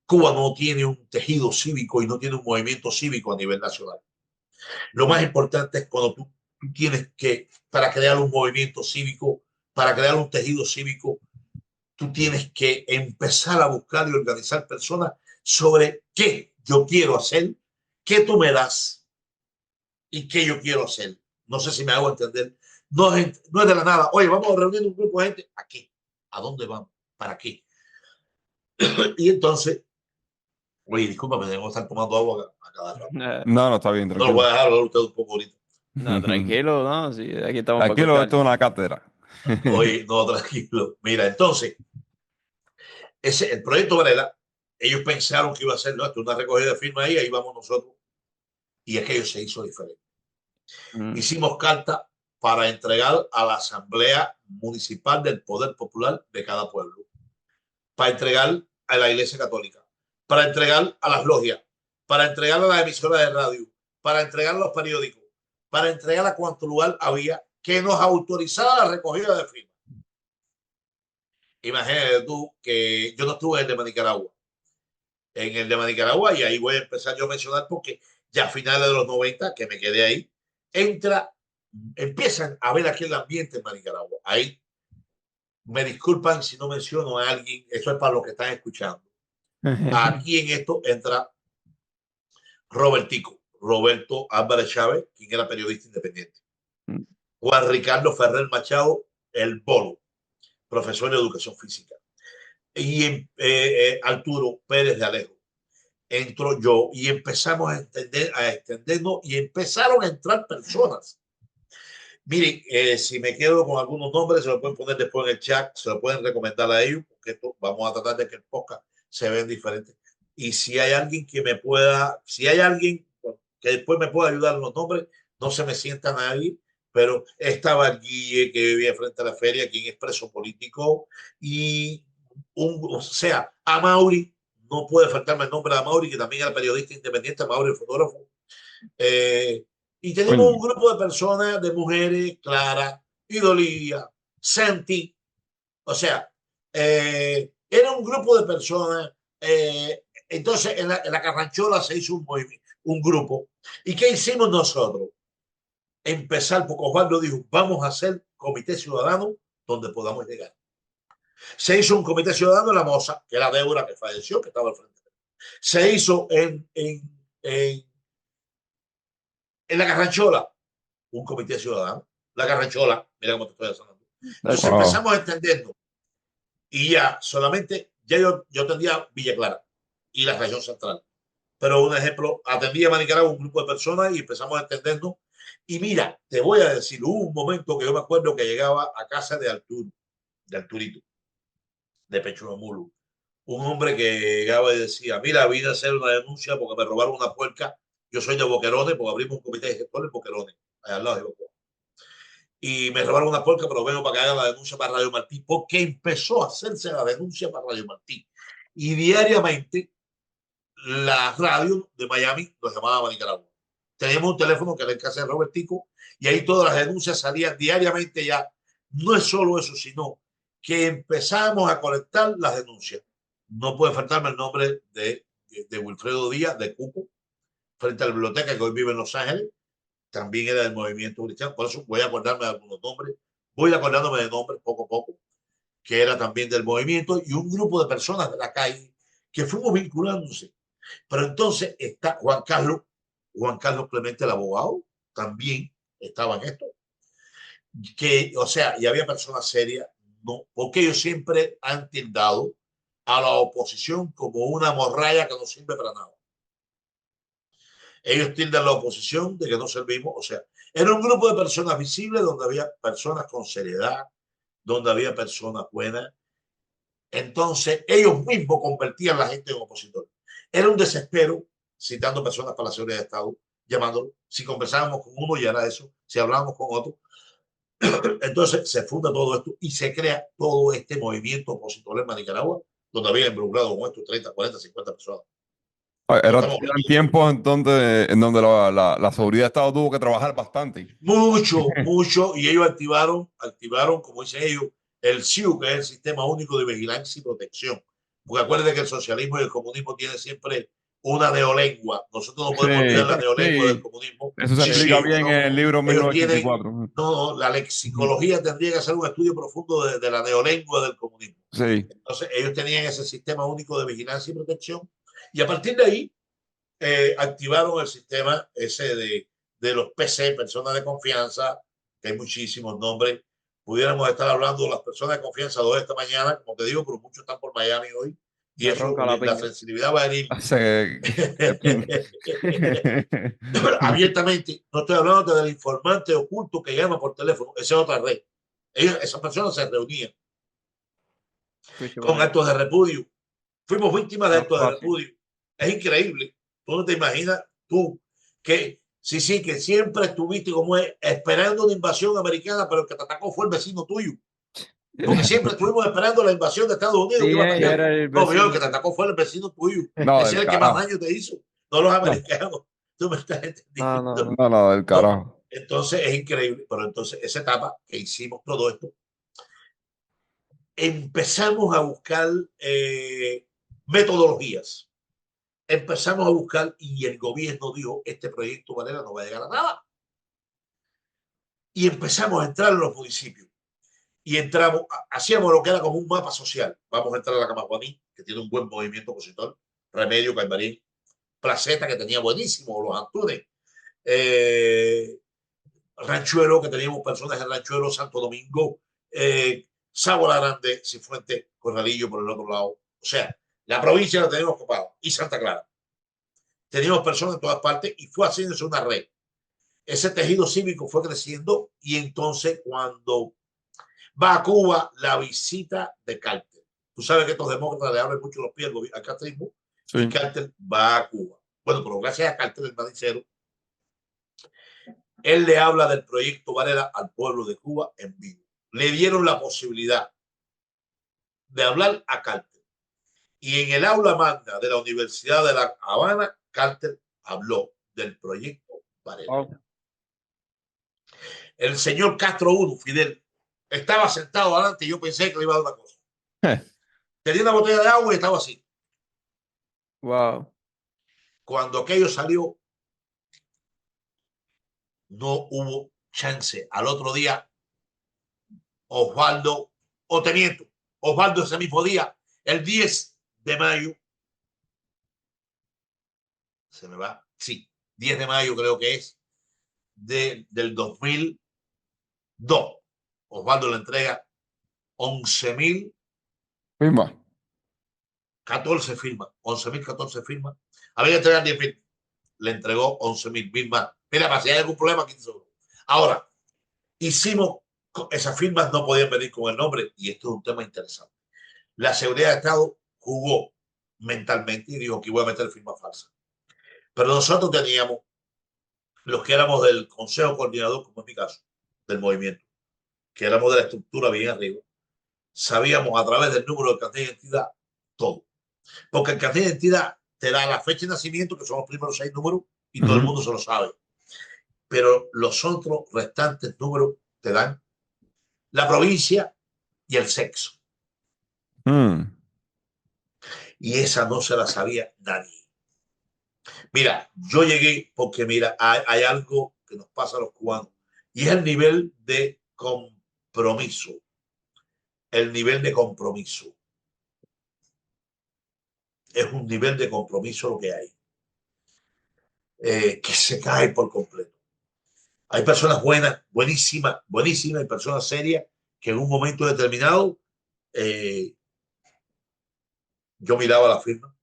Cuba no tiene un tejido cívico y no tiene un movimiento cívico a nivel nacional. Lo más importante es cuando tú tienes que, para crear un movimiento cívico, para crear un tejido cívico, tú tienes que empezar a buscar y organizar personas sobre qué yo quiero hacer, qué tú me das y qué yo quiero hacer. No sé si me hago entender. No es de la nada. Oye, vamos a reunir un grupo de gente. ¿A qué? ¿A dónde vamos? ¿Para qué? Y entonces, oye, discúlpame, tengo que estar tomando agua a cada rato. No, no, está bien, No lo voy tranquilo. a dejar hablar usted un poco ahorita. No, tranquilo, no, sí, aquí estamos para Tranquilo, escuchar. esto es una cátedra. Oye, no, tranquilo. Mira, entonces, el proyecto Varela, ellos pensaron que iba a ser, ¿no?, una recogida de firmas ahí vamos nosotros. Y aquello se hizo diferente. Mm. Hicimos carta para entregar a la Asamblea Municipal del Poder Popular de cada pueblo, para entregar a la Iglesia Católica, para entregar a las logias, para entregar a las emisoras de radio, para entregar a los periódicos, para entregar a cuanto lugar había que nos autorizara la recogida de firmas. Imagínate tú que yo no estuve en el de Nicaragua, en el de Nicaragua, y ahí voy a empezar yo a mencionar porque ya a finales de los 90, que me quedé ahí, empiezan a ver aquí el ambiente en Nicaragua. Ahí me disculpan si no menciono a alguien, eso es para los que están escuchando. Aquí en esto entra Roberto Álvarez Chávez, quien era periodista independiente. Juan Ricardo Ferrer Machado, el Bolo, profesor de educación física. Y Arturo Pérez de Alejo. Entro yo y empezamos a extendernos y empezaron a entrar personas. Miren, si me quedo con algunos nombres, se lo pueden poner después en el chat, se lo pueden recomendar a ellos, porque esto vamos a tratar de que el podcast se vean diferentes. Y si hay alguien que me pueda, si hay alguien que después me pueda ayudar en los nombres, no se me sienta nadie, pero estaba el Guille, que vivía frente a la feria, quien es preso político, y o sea, a Mauri, no puede faltarme el nombre de Mauri, que también era periodista independiente, Mauri, el fotógrafo. Eh, y tenemos Coño. un grupo de personas, de mujeres, Clara, Idolía, Santi, o sea, era un grupo de personas. Entonces, en la Carranchola se hizo un grupo. ¿Y qué hicimos nosotros? Empezar, porque Osvaldo dijo, vamos a hacer comité ciudadano donde podamos llegar. Se hizo un comité ciudadano en La Moza, que era Débora, que falleció, que estaba al frente. Se hizo en la Carranchola, un comité ciudadano. La Carranchola, mira cómo te estoy hablando. Entonces Wow. empezamos a entendernos y ya solamente, ya yo atendía Villa Clara y la región central. Pero un ejemplo, atendía a Nicaragua un grupo de personas y empezamos a entendernos. Y mira, te voy a decir, hubo un momento que yo me acuerdo que llegaba a casa de Arturo, de Arturito, de Pecho de Mulo. un hombre que llegaba y decía, mira, vine a hacer una denuncia porque me robaron una puerca. Yo soy de Boquerones, porque abrimos un comité de gestores en Boquerones, allá al lado de Boquerones. Y me robaron una puerca, pero vengo para que haga la denuncia para Radio Martí, porque empezó a hacerse la denuncia para Radio Martí. Y diariamente la radio de Miami nos llamaba a Nicaragua. Teníamos un teléfono que era el que hacía Robertico, y ahí todas las denuncias salían diariamente ya. No es solo eso, sino que empezamos a colectar las denuncias. No puede faltarme el nombre de Wilfredo Díaz, de Cuco, frente a la biblioteca, que hoy vive en Los Ángeles. También era del movimiento cristiano. Por eso voy a acordarme de algunos nombres. Voy acordándome de nombres poco a poco, que era también del movimiento, y un grupo de personas de la calle que fuimos vinculándose. Pero entonces está Juan Carlos Clemente, el abogado, también estaba en esto. Que, o sea, y había personas serias, no, porque ellos siempre han tildado a la oposición como una morralla que no sirve para nada. Ellos tildan a la oposición de que no servimos, o sea, era un grupo de personas visibles donde había personas con seriedad, donde había personas buenas. Entonces, ellos mismos convertían a la gente en opositores. Era un desespero, citando personas para la seguridad de Estado, llamándolo. Si conversábamos con uno, ya era eso. Si hablábamos con otro. Entonces, se funda todo esto y se crea todo este movimiento opositor en Nicaragua, donde había involucrado con estos 30, 40, 50 personas. Eran tiempos entonces en donde la seguridad de Estado tuvo que trabajar bastante. Mucho, y ellos activaron, como dicen ellos, el SIU, que es el Sistema Único de Vigilancia y Protección. Porque acuérdense que el socialismo y el comunismo tienen siempre una neolengua. Nosotros no podemos olvidar la neolengua del comunismo. Eso se explica bien en el libro 1984. No, la lexicología tendría que hacer un estudio profundo de la neolengua del comunismo. Sí. Entonces, ellos tenían ese Sistema Único de Vigilancia y Protección, y a partir de ahí activaron el sistema ese de los PC, personas de confianza, que hay muchísimos nombres. Pudiéramos estar hablando de las personas de confianza 2 esta mañana, como te digo, pero muchos están por Miami hoy. Y eso, la sensibilidad va a ir abiertamente. No estoy hablando del informante oculto que llama por teléfono. Esa es otra red. Esas personas se reunían con actos de repudio. Fuimos víctimas de actos de repudio. Es increíble. Tú no te imaginas, tú, que sí, que siempre estuviste como esperando una invasión americana, pero el que te atacó fue el vecino tuyo. Porque siempre estuvimos esperando la invasión de Estados Unidos. Sí, el que te atacó fue el vecino tuyo. No, ese es el que más daño te hizo, no los americanos. No. Tú me estás entendiendo. No, del carajo. Entonces es increíble. Pero entonces esa etapa que hicimos todo esto, empezamos a buscar metodologías. Empezamos a buscar, y el gobierno dijo, este proyecto Varela no va a llegar a nada. Y empezamos a entrar en los municipios. Y hacíamos lo que era como un mapa social. Vamos a entrar a la Camaguaní, que tiene un buen movimiento opositor, Remedio, Caimarín, Placeta, que tenía buenísimo, Los Antunes, Ranchuelo, que teníamos personas en Ranchuelo, Santo Domingo, Sábola Grande, Cifuentes, Corralillo por el otro lado. O sea, la provincia la teníamos ocupada, y Santa Clara. Teníamos personas en todas partes y fue haciéndose una red. Ese tejido cívico fue creciendo, y entonces cuando va a Cuba la visita de Carter. Tú sabes que estos demócratas le abren mucho los pies al castrismo, sí. Y Carter va a Cuba. Bueno, pero gracias a Carter, el manicero, él le habla del proyecto Varela al pueblo de Cuba en vivo. Le dieron la posibilidad de hablar a Carter. Y en el aula magna de la Universidad de La Habana, Carter habló del proyecto Varela. Oh. El señor Castro I, Fidel, estaba sentado adelante y yo pensé que le iba a dar una cosa. Tenía una botella de agua y estaba así. Wow. Cuando aquello salió, no hubo chance. Al otro día, Osvaldo, o te miento, Osvaldo ese mismo día, el 10 de mayo, se me va, sí, 10 de mayo creo que es, del 2002. Osvaldo le entrega 11,000 firmas. 14 firmas, 11,014 firmas. Había que entregar 10,000. Le entregó 11,000 más. Mira, para si hay algún problema, aquí seguro. Ahora, hicimos, esas firmas no podían venir con el nombre, y esto es un tema interesante. La seguridad de Estado jugó mentalmente y dijo que iba a meter firma falsa. Pero nosotros teníamos, los que éramos del consejo coordinador, como en mi caso, del movimiento, que éramos de la estructura bien arriba, sabíamos a través del número de carnet de identidad todo. Porque el carnet de identidad te da la fecha de nacimiento, que son los primeros 6 números, y todo el mundo se lo sabe. Pero los otros restantes números te dan la provincia y el sexo. Y esa no se la sabía nadie. Mira, yo llegué porque, mira, hay algo que nos pasa a los cubanos y es el nivel de compromiso. El nivel de compromiso. Es un nivel de compromiso lo que hay. Que se cae por completo. Hay personas buenas, buenísimas, buenísimas, y personas serias que en un momento determinado yo miraba la firma.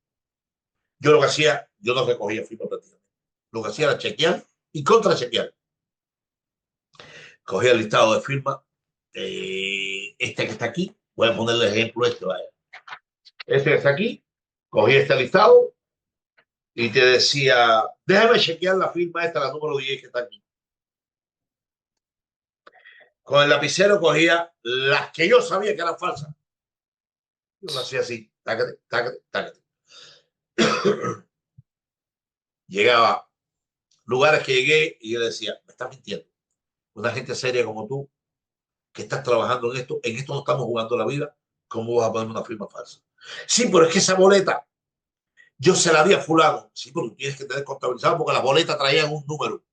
Yo lo que hacía, yo no recogía firma prácticamente. Lo que hacía era chequear y contrachequear. Cogía el listado de firmas. Este que está aquí, voy a ponerle ejemplo este, vaya. Este que está aquí, cogí este listado y te decía, déjame chequear la firma esta, la número 10 que está aquí. Con el lapicero cogía las que yo sabía que eran falsas. Yo lo hacía así, tácate, tácate, tácate. Llegaba lugares que llegué y yo decía, me estás mintiendo. Una gente seria como tú, que estás trabajando en esto no estamos jugando la vida, ¿cómo vas a poner una firma falsa? Sí, pero es que esa boleta yo se la di a fulano. Sí, pero tú tienes que tener contabilizado porque las boletas traían un número.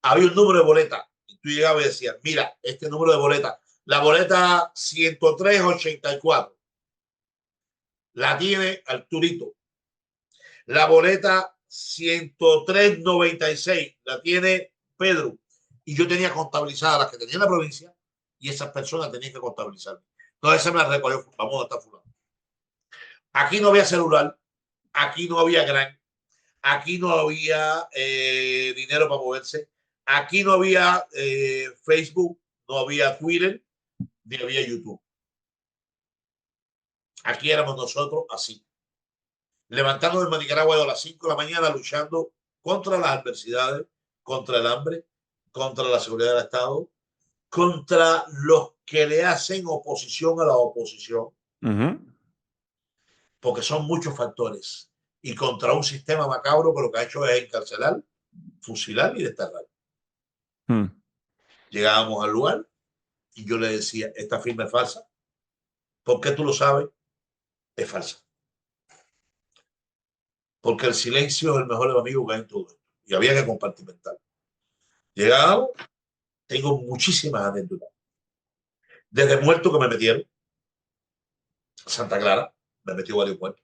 Había un número de boleta y tú llegabas y decías, mira, este número de boleta, la boleta 10384 la tiene Arturito. La boleta 10396 la tiene Pedro. Y yo tenía contabilizadas las que tenía en la provincia y esas personas tenían que contabilizar. Entonces se me la recogió, vamos a estar fulano. Aquí no había celular, aquí no había gran, aquí no había dinero para moverse, aquí no había Facebook, no había Twitter, ni había YouTube. Aquí éramos nosotros así, levantándonos en Nicaragua a las 5 de la mañana luchando contra las adversidades, contra el hambre, contra la seguridad del Estado, contra los que le hacen oposición a la oposición, porque son muchos factores, y contra un sistema macabro que lo que ha hecho es encarcelar, fusilar y desterrar. Llegábamos al lugar y yo le decía, esta firma es falsa. ¿Por qué tú lo sabes? Es falsa. Porque el silencio es el mejor amigo que hay en todo esto. Y había que compartimentar. Llegamos, tengo muchísimas anécdotas. Desde muertos que me metieron, Santa Clara, me metió varios muertos.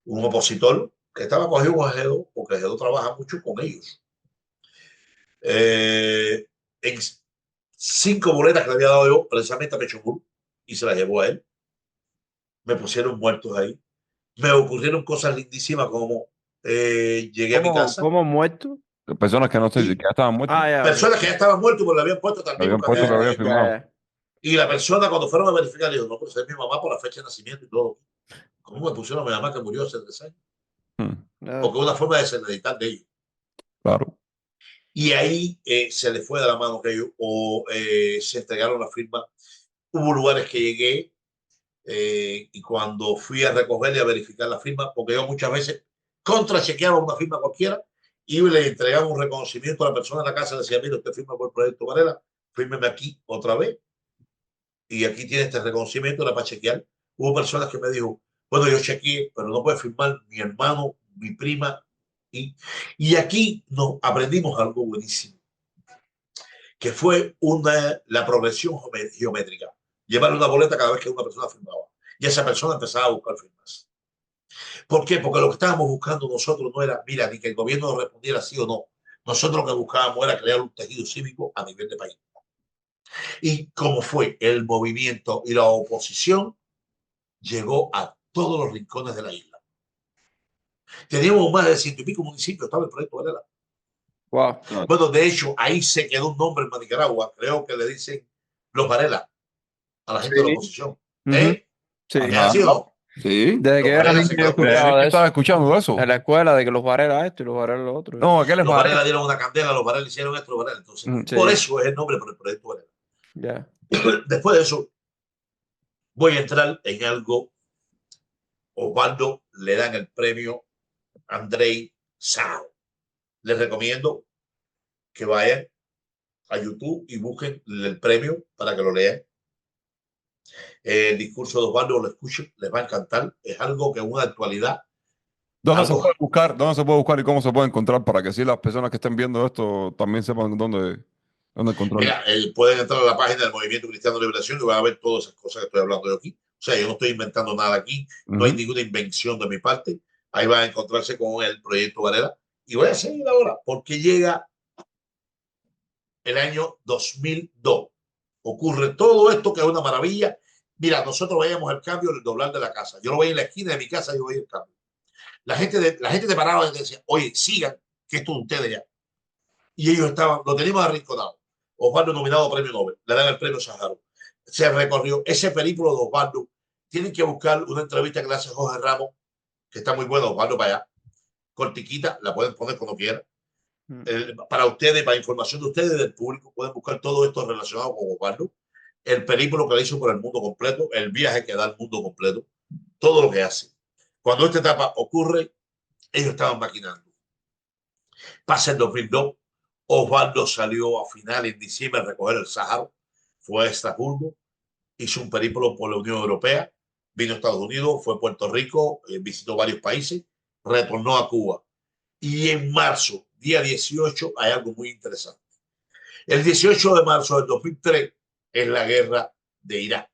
Un opositor que estaba cogido con Ejedo, porque Ejedo trabaja mucho con ellos. En 5 boletas que le había dado yo, precisamente a Pechomur, y se las llevó a él. Me pusieron muertos ahí. Me ocurrieron cosas lindísimas como llegué a mi casa. ¿Cómo muerto? Personas que no sé, que ya estaban muertas. Ah, ya, Personas ok. que ya estaban muertas porque le habían puesto tal Habían puesto que había firmado. Y la persona cuando fueron a verificar, dijo, no, pero esa es mi mamá por la fecha de nacimiento y todo. ¿Cómo me pusieron a mi mamá que murió hace 3 años? Porque es una forma de desacreditar de ellos. Claro. Y ahí se le fue de la mano que ellos o se entregaron la firma. Hubo lugares que llegué y cuando fui a recoger y a verificar la firma, porque yo muchas veces contrachequeaba una firma cualquiera y le entregaba un reconocimiento a la persona en la casa, decía, mire, usted firma por el proyecto Varela, fírmeme aquí otra vez y aquí tiene este reconocimiento, era para chequear. Hubo personas que me dijo, bueno, yo chequeé, pero no puede firmar mi hermano, mi prima. Y aquí nos aprendimos algo buenísimo, que fue la progresión geométrica. Llevar una boleta cada vez que una persona firmaba. Y esa persona empezaba a buscar firmas. ¿Por qué? Porque lo que estábamos buscando nosotros no era, mira, ni que el gobierno nos respondiera sí o no. Nosotros lo que buscábamos era crear un tejido cívico a nivel de país. Y como fue el movimiento y la oposición, llegó a todos los rincones de la isla. Teníamos más de 100 y pico municipios, estaba el proyecto Varela. Wow. Bueno, de hecho, ahí se quedó un nombre en Nicaragua, creo que le dicen los Varela a la gente de la oposición. Sí. ¿Es Ajá. así o no? Sí. Desde que Los era Varela niño se yo quedó con ¿De escuchaba eso. qué de eso. estás escuchando eso? En la escuela, de que los Varela esto y los Varela lo otro. No, ¿qué les Los parece? Varela dieron una candela, los Varela hicieron esto, los Varela. Entonces, por Sí, eso es el nombre por el proyecto Varela. ya. Después de eso, voy a entrar en algo. Osvaldo le dan el premio Andrei Sao. Les recomiendo que vayan a YouTube y busquen el premio para que lo lean. El discurso de Osvaldo lo escuchen, les va a encantar. Es algo que en una actualidad, ¿Dónde se algo puede buscar? ¿Dónde se puede buscar y cómo se puede encontrar para que así las personas que estén viendo esto también sepan dónde encontrarlo? Mira, pueden entrar a la página del Movimiento Cristiano de Liberación y van a ver todas esas cosas que estoy hablando yo aquí. O sea, yo no estoy inventando nada aquí, no hay Ujú. ninguna invención de mi parte. Ahí van a encontrarse con el proyecto Varela. Y voy a seguir ahora, porque llega el año 2002. Ocurre todo esto que es una maravilla. Mira, nosotros veíamos el cambio del doblar de la casa. Yo lo veía en la esquina de mi casa, yo veía el cambio. La gente te paraba y decía, oye, sigan, que esto de ustedes ya. Y ellos estaban, lo teníamos arrinconado. Osvaldo nominado a premio Nobel, le dan el premio Sájaro. Se recorrió ese periplo de Osvaldo. Tienen que buscar una entrevista que le hace Jorge Ramos, que está muy bueno, Osvaldo para allá. Cortiquita, la pueden poner cuando quieran. Para ustedes, para información de ustedes y del público, pueden buscar todo esto relacionado con Osvaldo. El periplo que le hizo por el mundo completo, el viaje que da al mundo completo, todo lo que hace. Cuando esta etapa ocurre, ellos estaban maquinando. Pasa el 2002, Osvaldo salió a final en diciembre a recoger el Sáhara, fue a Estrasburgo, hizo un periplo por la Unión Europea, vino a Estados Unidos, fue a Puerto Rico, visitó varios países, retornó a Cuba. Y en marzo, día 18, hay algo muy interesante. El 18 de marzo del 2003 es la guerra de Irak.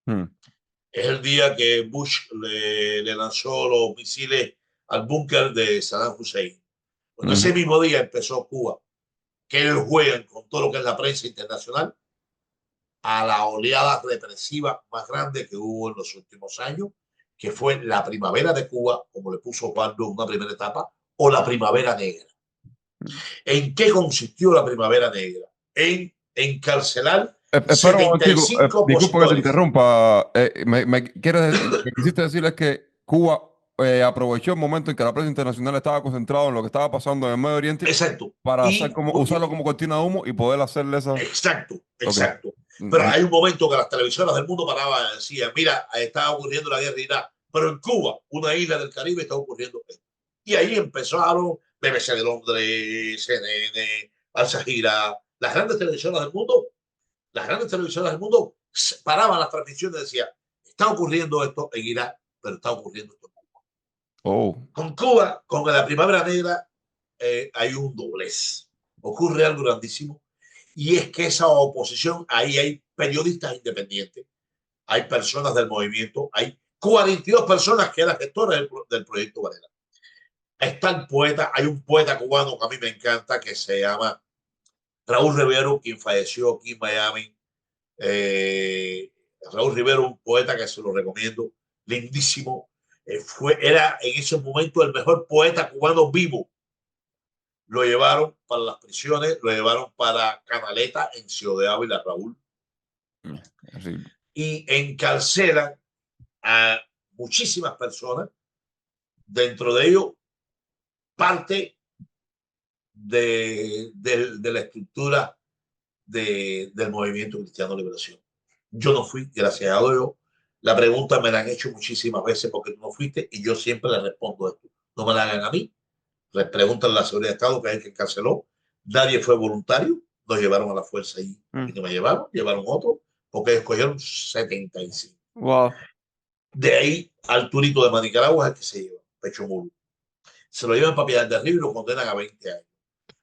Hmm. Es el día que Bush le lanzó los misiles al búnker de Saddam Hussein. Bueno, ese Ujú. mismo día empezó Cuba, que ellos juegan con todo lo que es la prensa internacional a la oleada represiva más grande que hubo en los últimos años, que fue la primavera de Cuba, como le puso Osvaldo en una primera etapa, o la primavera negra. ¿En qué consistió la primavera negra? En encarcelar Espera un momentico, 75 disculpa que te opositores. interrumpa. Lo que quisiste decir es que Cuba aprovechó el momento en que la prensa internacional estaba concentrada en lo que estaba pasando en el Medio Oriente Exacto. para hacer Y, como, usarlo como cortina de humo y poder hacerle esa. exacto, Ok. exacto. Pero Mm, hay un momento que las televisoras del mundo paraban y decían, mira, está ocurriendo la guerra de Irak, pero en Cuba, una isla del Caribe, está ocurriendo esto. Y ahí empezaron BBC de Londres, CNN, Al Jazeera, las grandes televisoras del mundo paraban las transmisiones y decían, está ocurriendo esto en Irak, pero está ocurriendo esto en Cuba. Oh. Con Cuba, con la primavera negra, hay un doblez. Ocurre algo grandísimo. Y es que esa oposición, ahí hay periodistas independientes, hay personas del movimiento, hay 42 personas que eran gestores del proyecto Varela. Está el poeta, hay un poeta cubano que a mí me encanta, que se llama Raúl Rivero, quien falleció aquí en Miami. Raúl Rivero, un poeta que se lo recomiendo, lindísimo. Era en ese momento el mejor poeta cubano vivo. Lo llevaron para las prisiones, lo llevaron para Canaleta en Ciudad de Ávila, Raúl, Así. y encarcelan a muchísimas personas, dentro de ellos parte de la estructura del movimiento cristiano de liberación. Yo no fui, gracias a Dios. La pregunta me la han hecho muchísimas veces porque tú no fuiste y yo siempre le respondo esto. No me la hagan a mí, les preguntan a la seguridad de Estado, que es el que encarceló. Nadie fue voluntario, nos llevaron a la fuerza y a mí no me llevaron otro, porque ellos cogieron 75. Wow. De ahí al Turito de Manicaragua es el que se lleva, Pecho Mulo. Se lo llevan para Piedad del Río y lo condenan a 20 años.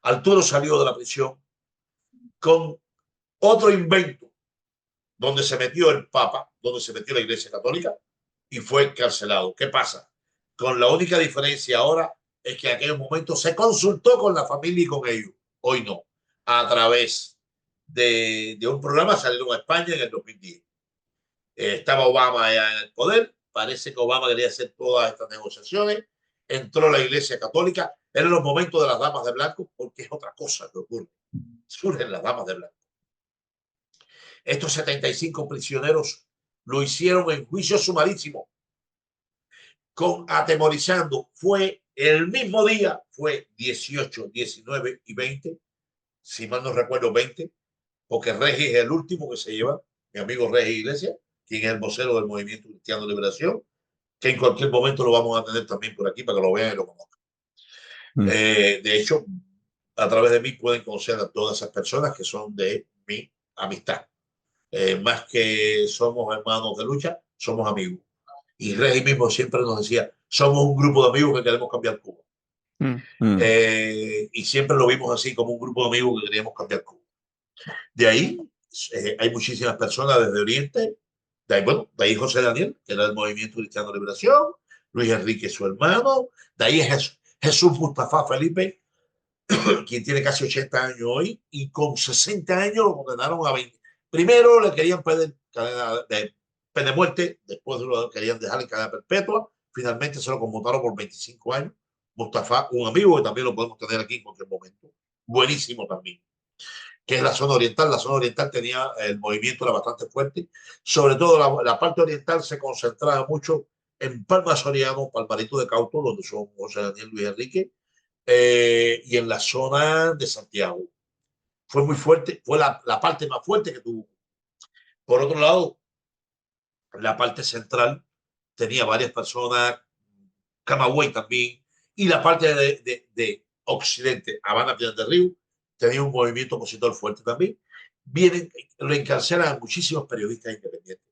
Arturo salió de la prisión con otro invento, donde se metió el Papa, donde se metió la Iglesia Católica y fue encarcelado. ¿Qué pasa? Con la única diferencia ahora es que en aquel momento se consultó con la familia y con ellos. Hoy no. A través de un programa salieron a España en el 2010. Estaba Obama allá en el poder. Parece que Obama quería hacer todas estas negociaciones. Entró la Iglesia Católica. Eran los momentos de las damas de blanco, porque es otra cosa que ocurre. Surgen las damas de blanco. Estos 75 prisioneros lo hicieron en juicio sumarísimo, atemorizando. Fue el mismo día, fue 18, 19 y 20, si mal no recuerdo 20, porque Regis es el último que se lleva, mi amigo Regis Iglesias, quien es el vocero del Movimiento Cristiano de Liberación, que en cualquier momento lo vamos a tener también por aquí para que lo vean y lo conozcan. De hecho, a través de mí pueden conocer a todas esas personas que son de mi amistad. Más que somos hermanos de lucha, somos amigos. Y Regis mismo siempre nos decía, somos un grupo de amigos que queremos cambiar Cuba. Y siempre lo vimos así, como un grupo de amigos que queríamos cambiar Cuba. De ahí hay muchísimas personas desde Oriente. De ahí, bueno, de ahí José Daniel, que era del Movimiento Cristiano de Liberación, Luis Enrique, su hermano. De ahí es Jesús Mustafa Felipe, quien tiene casi 80 años hoy, y con 60 años lo condenaron a 20. Primero le querían pedir pena de muerte, después lo querían dejar en cadena perpetua, finalmente se lo conmutaron por 25 años. Mustafa, un amigo que también lo podemos tener aquí en cualquier momento, buenísimo también, que es la zona oriental. La zona oriental tenía, el movimiento era bastante fuerte, sobre todo la parte oriental se concentraba mucho en Palma Soriano, Palmarito de Cauto, donde son José Daniel, Luis Enrique, y en la zona de Santiago. Fue muy fuerte, fue la parte más fuerte que tuvo. Por otro lado, la parte central tenía varias personas, Camagüey también, y la parte de Occidente, Habana, Piedras del Río, tenía un movimiento opositor fuerte también. Vienen, lo encarcelan a muchísimos periodistas independientes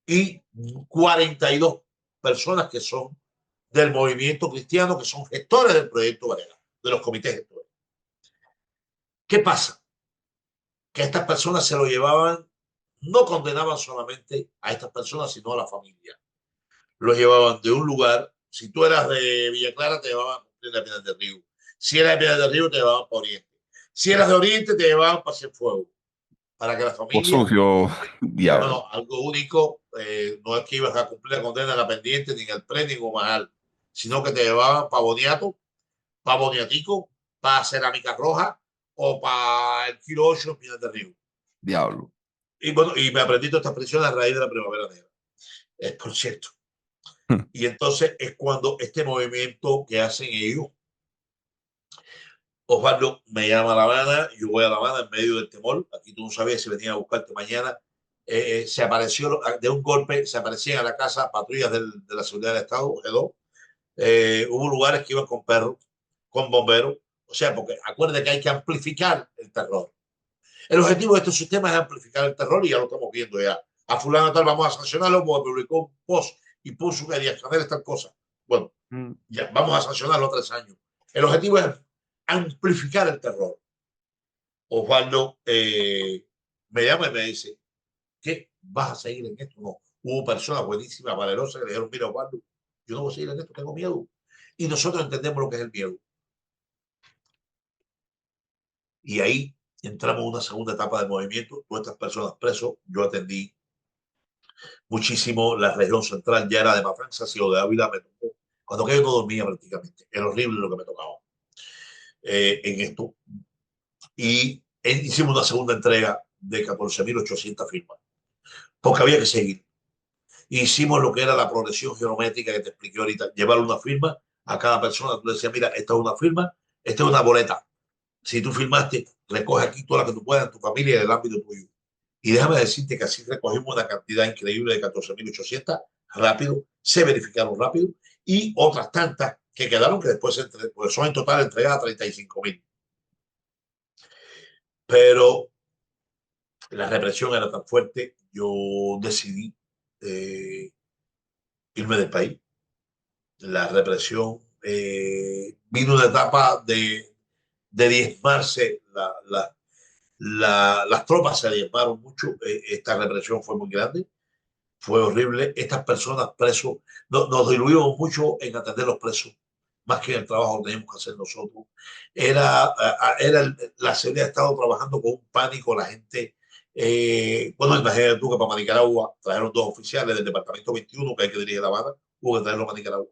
y 42 personas que son del movimiento cristiano, que son gestores del proyecto Varela, de los comités gestores. ¿Qué pasa? Que estas personas se lo llevaban, no condenaban solamente a estas personas, sino a la familia. Lo llevaban de un lugar. Si tú eras de Villa Clara, te llevaban de Piedras del Río. Si eras de Piedras del Río, te llevaban para Oriente. Si eras de Oriente, te llevaban para Cienfuegos. Para que la Por familia, sucio, diablo. bueno, algo único, no es que ibas a cumplir la condena en la pendiente, ni en el pre, ni en Guamal, sino que te llevaban para Boniato, para Boniatico, para Cerámica Roja o para el Kilo 8 en Piedras del Río. Diablo. Y bueno, y me aprendí toda esta expresión a raíz de la Primavera Negra. Por cierto. Y entonces es cuando este movimiento que hacen ellos, Osvaldo me llama a La Habana, yo voy a La Habana en medio del temor, aquí tú no sabías si venía a buscarte mañana, se apareció de un golpe, se aparecían a la casa patrullas de la seguridad del Estado, G2, hubo lugares que iban con perros, con bomberos, o sea, porque acuérdate que hay que amplificar el terror. El objetivo de este sistema es amplificar el terror y ya lo estamos viendo ya. A fulano tal vamos a sancionarlo porque publicó un post y puso que Díaz Canel tal cosa. Bueno, ya vamos a sancionarlo 3 años. El objetivo es amplificar el terror. Osvaldo me llama y me dice, ¿qué? ¿Vas a seguir en esto? No. Hubo personas buenísimas, valerosas, que le dijeron, mira, Osvaldo, yo no voy a seguir en esto, tengo miedo. Y nosotros entendemos lo que es el miedo. Y ahí entramos en una segunda etapa del movimiento. Todas estas personas presos, yo atendí muchísimo la región central, ya era de Matanzas y o de Ávila, me tocó. Cuando que yo no dormía prácticamente, era horrible lo que me tocaba en esto. Y hicimos una segunda entrega de 14.800 firmas, porque había que seguir. Hicimos lo que era la progresión geométrica que te expliqué ahorita, llevar una firma a cada persona. Tú decías, mira, esta es una firma, esta es una boleta. Si tú firmaste, recoge aquí toda la que tú puedas en tu familia y en el ámbito tuyo. Y déjame decirte que así recogimos una cantidad increíble de 14.800 rápido, se verificaron rápido, y otras tantas que quedaron que después pues son en total entregadas 35.000. Pero la represión era tan fuerte, yo decidí irme del país. La represión vino una etapa de diezmarse, las tropas se diezmaron mucho, esta represión fue muy grande, fue horrible. Estas personas presos, nos diluimos mucho en atender los presos, más que en el trabajo que teníamos que hacer nosotros. La seguridad ha estado trabajando con un pánico, la gente. Bueno, imagínate tú que para Nicaragua trajeron 2 oficiales del departamento 21 que hay que dirigir La Habana, hubo que traerlo para Nicaragua.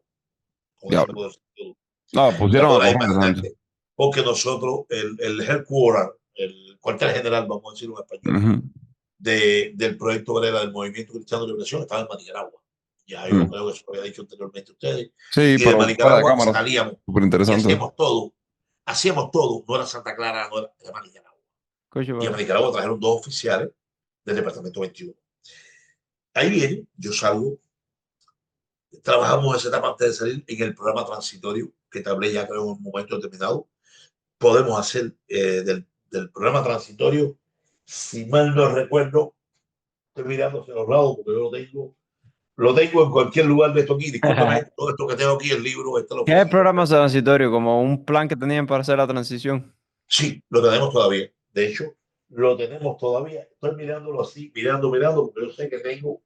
Con ese tipo Diablo. de sentido. No, Ya pusieron a podrás correr esa gente. imaginarte, porque nosotros, el headquarter, el cuartel general, vamos a decirlo en español, del proyecto Varela del Movimiento Cristiano de Liberación estaba en Nicaragua. Ya yo Mm. creo que eso lo había dicho anteriormente a ustedes. Sí, Y de pero fuera de Nicaragua cámara, salíamos súper y interesante. hacíamos todo, no era Santa Clara, no era Nicaragua. Coño, Y en vale. Nicaragua trajeron 2 oficiales del Departamento 21. Ahí viene, yo salgo, trabajamos esa etapa antes de salir en el programa transitorio, que te hablé ya creo en un momento determinado. Podemos hacer del programa transitorio, si mal no recuerdo, estoy mirando hacia los lados porque yo lo tengo en cualquier lugar de esto aquí. Discúlpame, todo esto que tengo aquí, el libro, este lo ¿Qué es el conseguí. programa transitorio? Como un plan que tenían para hacer la transición. Sí, lo tenemos todavía. De hecho, lo tenemos todavía. Estoy mirándolo así, mirando, porque yo sé que tengo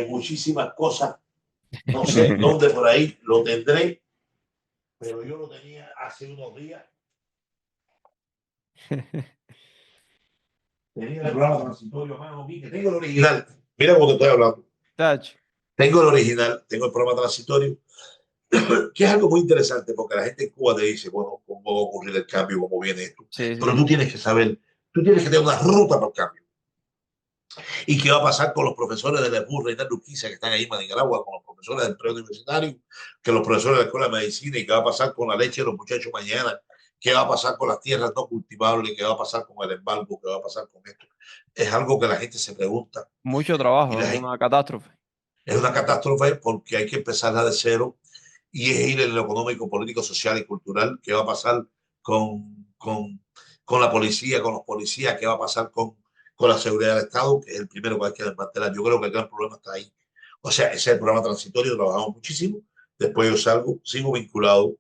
muchísimas cosas. No sé dónde por ahí lo tendré, pero yo lo tenía hace unos días. Tenía el programa transitorio, mano, aquí, que tengo el original. Mira cómo te estoy hablando. Tacho. Tengo el original, tengo el programa transitorio, que es algo muy interesante porque la gente en Cuba te dice, bueno, ¿cómo va a ocurrir el cambio? ¿Cómo viene esto? Sí, Pero sí. tú tienes que saber, tú tienes que tener una ruta para el cambio. ¿Y qué va a pasar con los profesores de la EPU, Reinaldo Urquiza, que están ahí en Nicaragua, con los profesores del preuniversitario, que los profesores de la Escuela de Medicina, y qué va a pasar con la leche de los muchachos mañana? ¿Qué va a pasar con las tierras no cultivables? ¿Qué va a pasar con el embargo? ¿Qué va a pasar con esto? Es algo que la gente se pregunta. Mucho Y trabajo, la es gente, una catástrofe. es una catástrofe porque hay que empezarla de cero y es ir en lo económico, político, social y cultural. ¿Qué va a pasar con la policía, con los policías? ¿Qué va a pasar con la seguridad del Estado? Que es el primero que hay que desmantelar. Yo creo que el gran problema está ahí. O sea, ese es el programa transitorio, trabajamos muchísimo. Después yo salgo, sigo vinculado.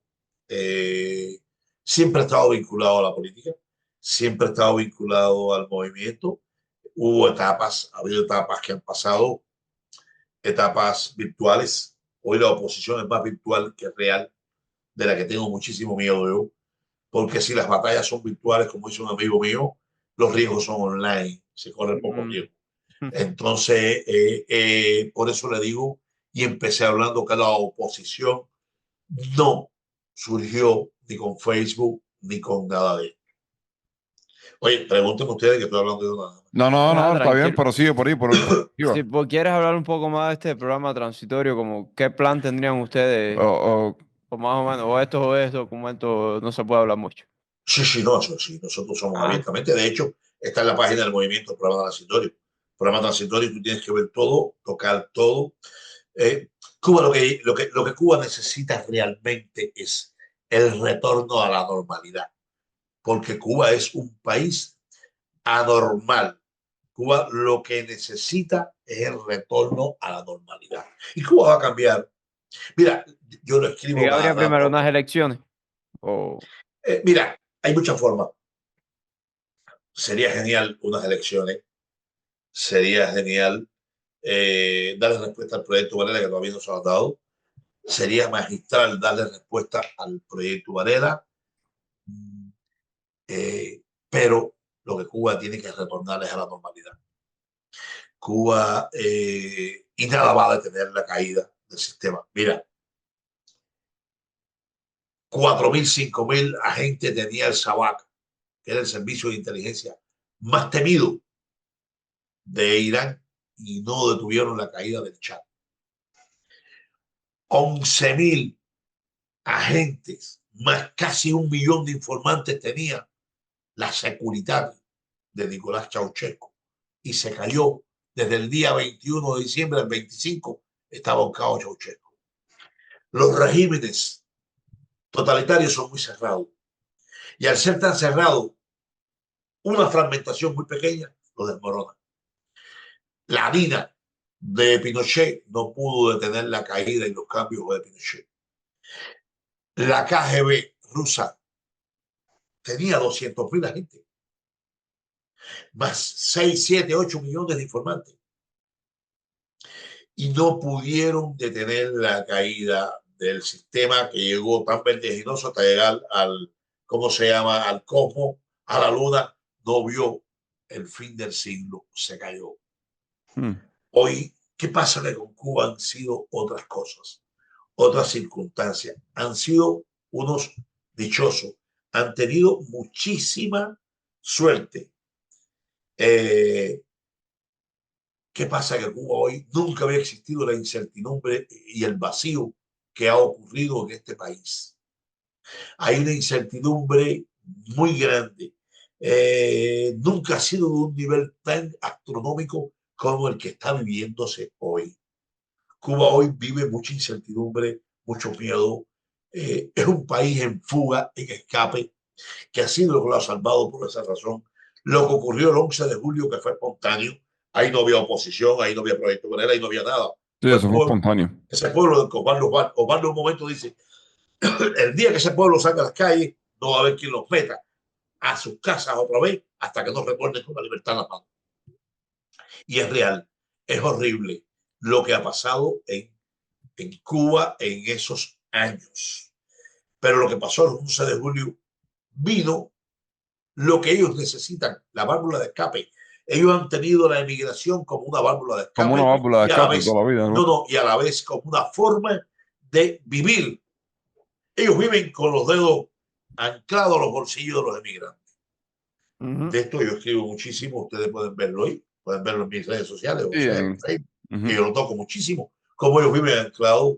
eh, Siempre he estado vinculado a la política, siempre he estado vinculado al movimiento. Hubo etapas, ha habido etapas que han pasado, etapas virtuales. Hoy la oposición es más virtual que real, de la que tengo muchísimo miedo yo, porque si las batallas son virtuales, como dice un amigo mío, los riesgos son online, se corre poco Mm. riesgo. Entonces, por eso le digo, y empecé hablando que la oposición no surgió ni con Facebook ni con nada de esto. Oye, pregúntenme ustedes que estoy hablando de nada. No, Nada, está bien, tranquilo. pero sigue por Si arriba. quieres hablar un poco más de este programa transitorio, como qué plan tendrían O, ustedes, o- o más o menos, o estos documentos, no se puede hablar mucho. Sí, sí, no, eso sí, nosotros somos Ah, abiertamente. De hecho, está en la página del movimiento Programa Transitorio. Programa Transitorio, tú tienes que ver todo, tocar todo. Cuba, lo que Cuba necesita realmente es el retorno a la normalidad, porque Cuba es un país anormal. Cuba lo que necesita es el retorno a la normalidad. Y Cuba va a cambiar. Mira, yo lo ¿y escribo qué cada habría primero, rato. unas elecciones? O, Mira, hay muchas formas. Sería genial unas elecciones, sería genial darle respuesta al proyecto Varela que todavía no se ha dado, sería magistral darle respuesta al proyecto Varela, pero lo que Cuba tiene que retornar es a la normalidad. Cuba, y nada va a detener la caída del sistema. Mira, 4.000, 5.000 agentes tenía el SAVAK, que era el servicio de inteligencia más temido de Irán, y no detuvieron la caída del Chad. 11.000 agentes, más casi 1 millón de informantes tenía la seguridad de Nicolás Ceausescu, y se cayó desde el día 21 de diciembre al 25, estaba ahorcado Ceausescu. Los regímenes totalitarios son muy cerrados, y al ser tan cerrado, una fragmentación muy pequeña lo desmorona. La DINA de Pinochet no pudo detener la caída y los cambios de Pinochet. La KGB rusa tenía 200.000 agentes, más 6, 7, 8 millones de informantes, y no pudieron detener la caída del sistema que llegó tan vertiginoso hasta llegar al, ¿cómo se llama?, al cosmos, a la luna. No vio el fin del siglo, se cayó. hmm. Hoy, ¿qué pasa? Que con Cuba han sido otras cosas, otras circunstancias. Han sido unos dichosos, han tenido muchísima suerte. ¿Qué pasa? Que Cuba hoy nunca había existido la incertidumbre y el vacío que ha ocurrido en este país. Hay una incertidumbre muy grande. Nunca ha sido de un nivel tan astronómico como el que está viviéndose hoy. Cuba hoy vive mucha incertidumbre, mucho miedo. Es un país en fuga, en escape, que ha sido lo que lo ha salvado por esa razón. Lo que ocurrió el 11 de julio, que fue espontáneo, ahí no había oposición, ahí no había proyecto obrero, ahí no había nada. Sí, Fue el eso fue pueblo, espontáneo. ese pueblo de Osvaldo Osvaldo. Osvaldo en un momento dice, el día que ese pueblo salga a las calles, no va a haber quien los meta a sus casas otra vez hasta que no retornen con la libertad en la mano. Y es real, es horrible lo que ha pasado en Cuba en esos años. Pero lo que pasó el 11 de julio vino lo que ellos necesitan, la válvula de escape. Ellos han tenido la emigración como una válvula de Como una escape válvula de y a la escape vez, toda la vida, ¿no? no, y a la vez como una forma de vivir. Ellos viven con los dedos anclados a los bolsillos de los emigrantes. De esto yo escribo muchísimo, ustedes pueden verlo hoy, pueden verlo en mis redes sociales, o Sí, sea, en Facebook, que yo lo toco muchísimo, cómo ellos viven anclados.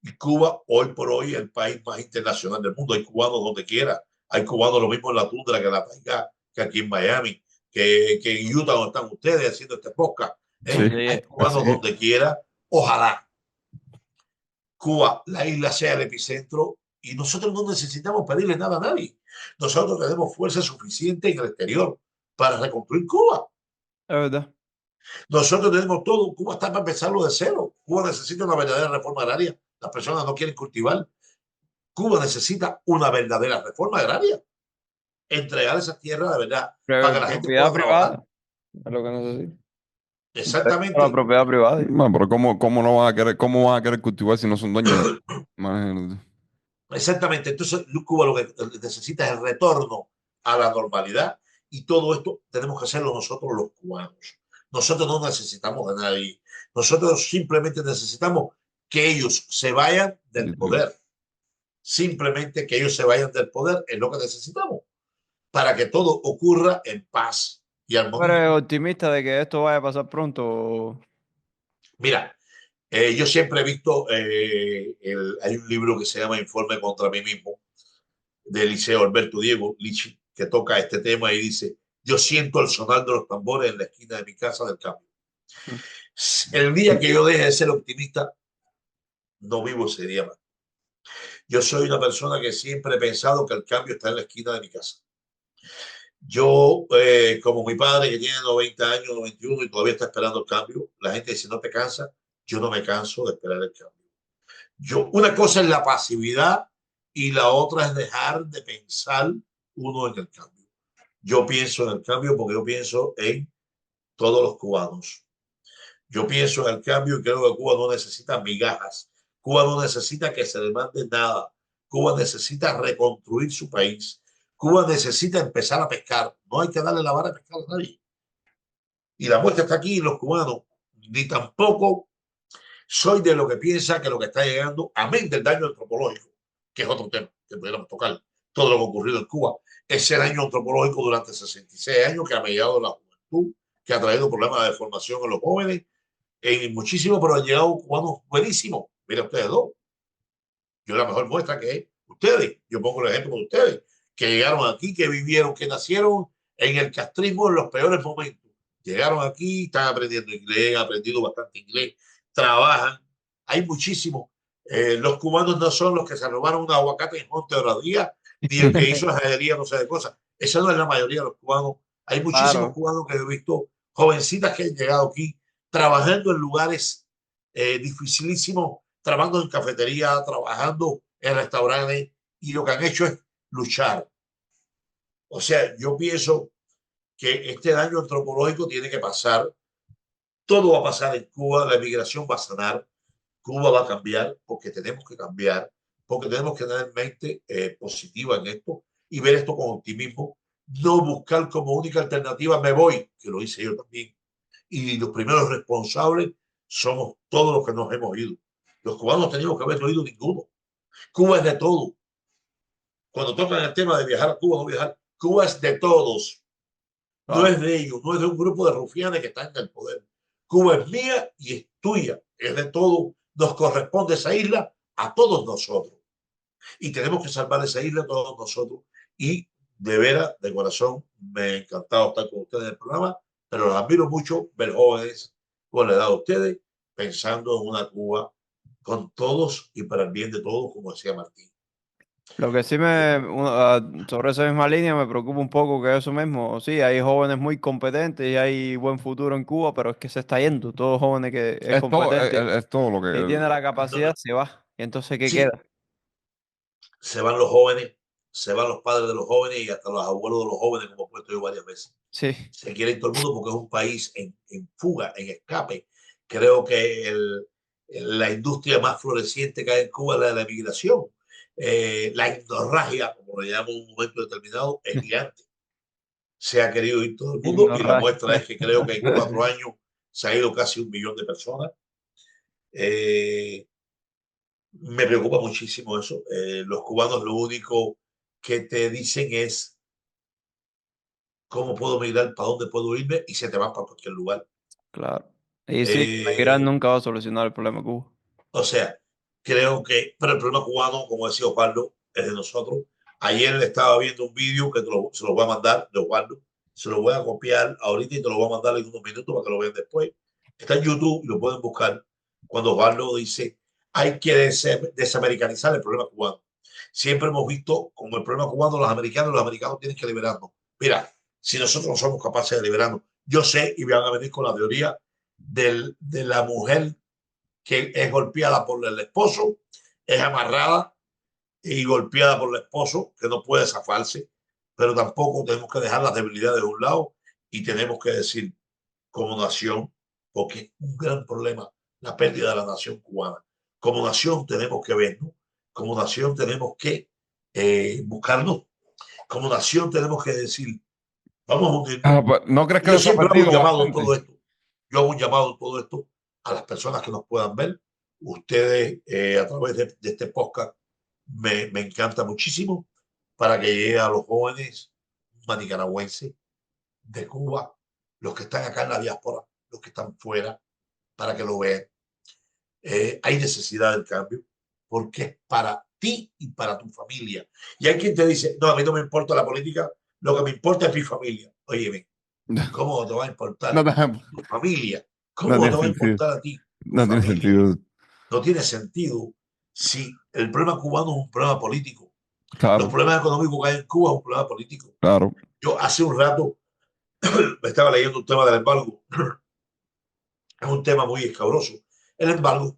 Y Cuba, hoy por hoy, es el país más internacional del mundo. Hay cubanos donde quiera. Hay cubanos lo mismo en la tundra que en la taiga, que aquí en Miami, que en Utah, donde están ustedes haciendo este podcast. sí, Hay así cubanos es. donde quiera. Ojalá Cuba, la isla, sea el epicentro y nosotros no necesitamos pedirle nada a nadie. Nosotros tenemos fuerza suficiente en el exterior para reconstruir Cuba. Es verdad. Nosotros tenemos todo. Cuba está para empezarlo de cero. Cuba necesita una verdadera reforma agraria. Las personas no quieren cultivar. Cuba necesita una verdadera reforma agraria. Entregar esas tierras de verdad para que la gente Propiedad pueda trabajar. privada es lo que necesito. La Exactamente. propiedad privada. Bueno, pero ¿cómo no van a querer, cómo van a querer cultivar si no son dueños de... Imagínate. Exactamente. Entonces, Cuba lo que necesita es el retorno a la normalidad y todo esto tenemos que hacerlo nosotros los cubanos. Nosotros no necesitamos de nadie. Nosotros simplemente necesitamos que ellos se vayan del poder. Simplemente que ellos se vayan del poder es lo que necesitamos para que todo ocurra en paz y ¿Tú eres armonía. optimista de que esto vaya a pasar pronto? Mira, yo siempre he visto, hay un libro que se llama Informe contra mí mismo, de Eliseo Alberto Diego Lichi, que toca este tema y dice, yo siento el sonar de los tambores en la esquina de mi casa del cambio. El día que yo deje de ser optimista, no vivo ese día más. Yo soy una persona que siempre he pensado que el cambio está en la esquina de mi casa. Yo, como mi padre que tiene 90 años, 91 y todavía está esperando el cambio, la gente dice, no te cansa, yo no me canso de esperar el cambio. Una cosa es la pasividad y la otra es dejar de pensar uno en el cambio. Yo pienso en el cambio porque yo pienso en todos los cubanos. Yo pienso en el cambio y creo que Cuba no necesita migajas. Cuba no necesita que se le mande nada. Cuba necesita reconstruir su país. Cuba necesita empezar a pescar. No hay que darle la vara a pescar a nadie. Y la muestra está aquí, los cubanos. Ni tampoco soy de lo que piensa que lo que está llegando, amén del daño antropológico, que es otro tema que pudiéramos tocar, todo lo que ha ocurrido en Cuba, ese daño antropológico durante 66 años que ha mediado la juventud, que ha traído problemas de formación en los jóvenes, en muchísimo, pero han llegado cubanos buenísimos. Mira ustedes dos. Yo la mejor muestra que es ustedes. Yo pongo el ejemplo de ustedes, que llegaron aquí, que vivieron, que nacieron en el castrismo en los peores momentos. Llegaron aquí, están aprendiendo inglés, han aprendido bastante inglés, trabajan. Hay muchísimos. Los cubanos no son los que se robaron un aguacate en Monte de los Días, ni el que hizo la jadería, no sé de cosas. Esa no es la mayoría de los cubanos. Hay muchísimos Claro. cubanos que he visto, jovencitas que han llegado aquí, trabajando en lugares dificilísimos, trabajando en cafetería, trabajando en restaurantes, y lo que han hecho es luchar. O sea, yo pienso que este daño antropológico tiene que pasar. Todo va a pasar en Cuba, la emigración va a sanar, Cuba va a cambiar porque tenemos que cambiar, porque tenemos que tener mente positiva en esto y ver esto con optimismo, no buscar como única alternativa me voy, que lo hice yo también. Y los primeros responsables somos todos los que nos hemos ido. Los cubanos tenemos que haberlo ido ninguno. Cuba es de todo. Cuando tocan el tema de viajar a Cuba, no viajar, Cuba es de todos. No Claro. es de ellos, no es de un grupo de rufianes que están en el poder. Cuba es mía y es tuya, es de todo, nos corresponde esa isla a todos nosotros. Y tenemos que salvar esa isla todos nosotros. Y de veras, de corazón, me ha encantado estar con ustedes en el programa, pero los admiro mucho ver jóvenes con la edad de ustedes pensando en una Cuba con todos y para el bien de todos, como decía Martín. Lo que sí sobre esa misma línea me preocupa un poco que eso mismo, sí, hay jóvenes muy competentes y hay buen futuro en Cuba, pero es que se está yendo. Todo jóvenes que es competente Es todo lo y que... tiene la No, capacidad se va. Y entonces, ¿qué sí, queda? se van los jóvenes, se van los padres de los jóvenes y hasta los abuelos de los jóvenes, como he puesto yo varias veces. Sí, Se quiere ir todo el mundo porque es un país en fuga, en escape. Creo que la industria más floreciente que hay en Cuba es la de la emigración. La hemorragia, como le llaman en un momento determinado, es gigante. Se ha querido ir todo el mundo y la ignorar. muestra es que creo que en 4 años se ha ido casi 1 millón de personas. Eh, Me preocupa muchísimo eso. Los cubanos lo único que te dicen es cómo puedo migrar, para dónde puedo irme y se te van para cualquier lugar. Claro. Y sí, emigrar Eh, nunca va a solucionar el problema de Cuba. O sea, creo que, pero el problema cubano, como decía Osvaldo, es de nosotros. Ayer le estaba viendo un vídeo que se lo voy a mandar de Osvaldo, se lo voy a copiar ahorita y te lo voy a mandar en unos minutos para que lo vean después. Está en YouTube y lo pueden buscar. Cuando Osvaldo dice, hay que desamericanizar el problema cubano. Siempre hemos visto como el problema cubano, los americanos tienen que liberarnos. Mira, si nosotros no somos capaces de liberarnos, yo sé y van a venir con la teoría de la mujer que es golpeada por el esposo, es amarrada y golpeada por el esposo, que no puede zafarse, pero tampoco tenemos que dejar las debilidades de un lado y tenemos que decir como nación, porque es un gran problema la pérdida de la nación cubana. Como nación tenemos que vernos, como nación tenemos que buscarnos, como nación tenemos que decir, vamos a unirnos. Pues, ¿no crees Y que yo eso se ha siempre hago un perdido llamado en todo bastante? esto. Yo hago un llamado en todo esto a las personas que nos puedan ver. Ustedes, a través de este podcast, me encanta muchísimo para que llegue a los jóvenes nicaragüenses de Cuba, los que están acá en la diáspora, los que están fuera, para que lo vean. Hay necesidad del cambio porque es para ti y para tu familia. Y hay quien te dice, no, a mí no me importa la política, lo que me importa es mi familia. Oye, ¿cómo te va a No, importar tiene- tu familia? no ¿Cómo tiene te va a sentido. importar a ti tu No tiene familia? sentido. No tiene sentido si el problema cubano es un problema político. Los Claro, problemas económicos que hay en Cuba es un problema político. claro. Yo hace un rato me estaba leyendo un tema del embargo. Es un tema muy escabroso. El embargo,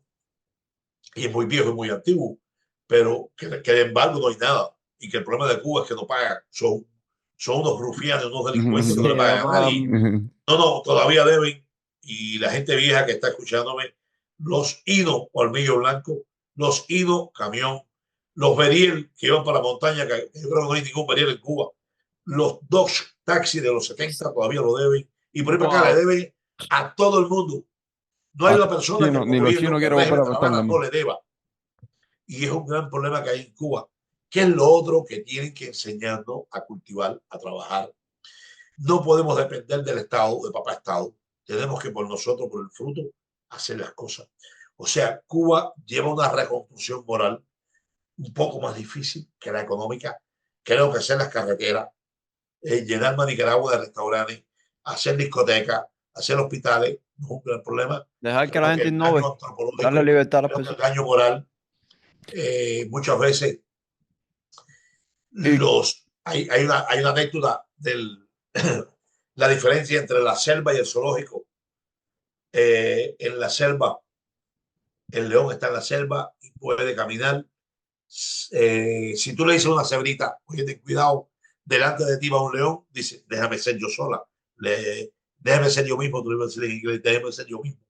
y es muy viejo y muy antiguo, pero que el embargo no hay nada. Y que el problema de Cuba es que no pagan. Son unos rufianes, unos delincuentes que Sí, no le no pagan a nadie. pagan. No, no, todavía deben. Y la gente vieja que está escuchándome, los Hino, Palmillo Blanco, los Hino, Camión, los Beriel que iban para la montaña, que yo creo que no hay ningún Beriel en Cuba, los Dodge Taxi de los 70 todavía lo deben. Y por ahí para acá le Wow. deben a todo el mundo. No hay Hasta una persona que el ni los gobierno, chinos que el quieren volver régimen a de La prestar Habana nada no más. le deba. Y es un gran problema que hay en Cuba. ¿Qué es lo otro que tienen que enseñarnos a cultivar, a trabajar? No podemos depender del Estado, de papá Estado. Tenemos que por nosotros, por el fruto, hacer las cosas. O sea, Cuba lleva una reconstrucción moral un poco más difícil que la económica. Creo que hacer las carreteras, llenar Nicaragua de restaurantes, hacer discotecas, hacer hospitales, no es un gran problema. Dejar que la Creo que gente el daño innove, darle antropológico, libertad a las creo que el personas. daño moral, muchas veces Y, hay una anécdota de la diferencia entre la selva y el zoológico. En la selva, el león está en la selva y puede caminar. Si tú le dices a una cebrita, oye, ten cuidado, delante de ti va un león, dice, déjame ser yo sola, déjame ser yo mismo, tú le vas a decir en inglés, déjame ser yo mismo.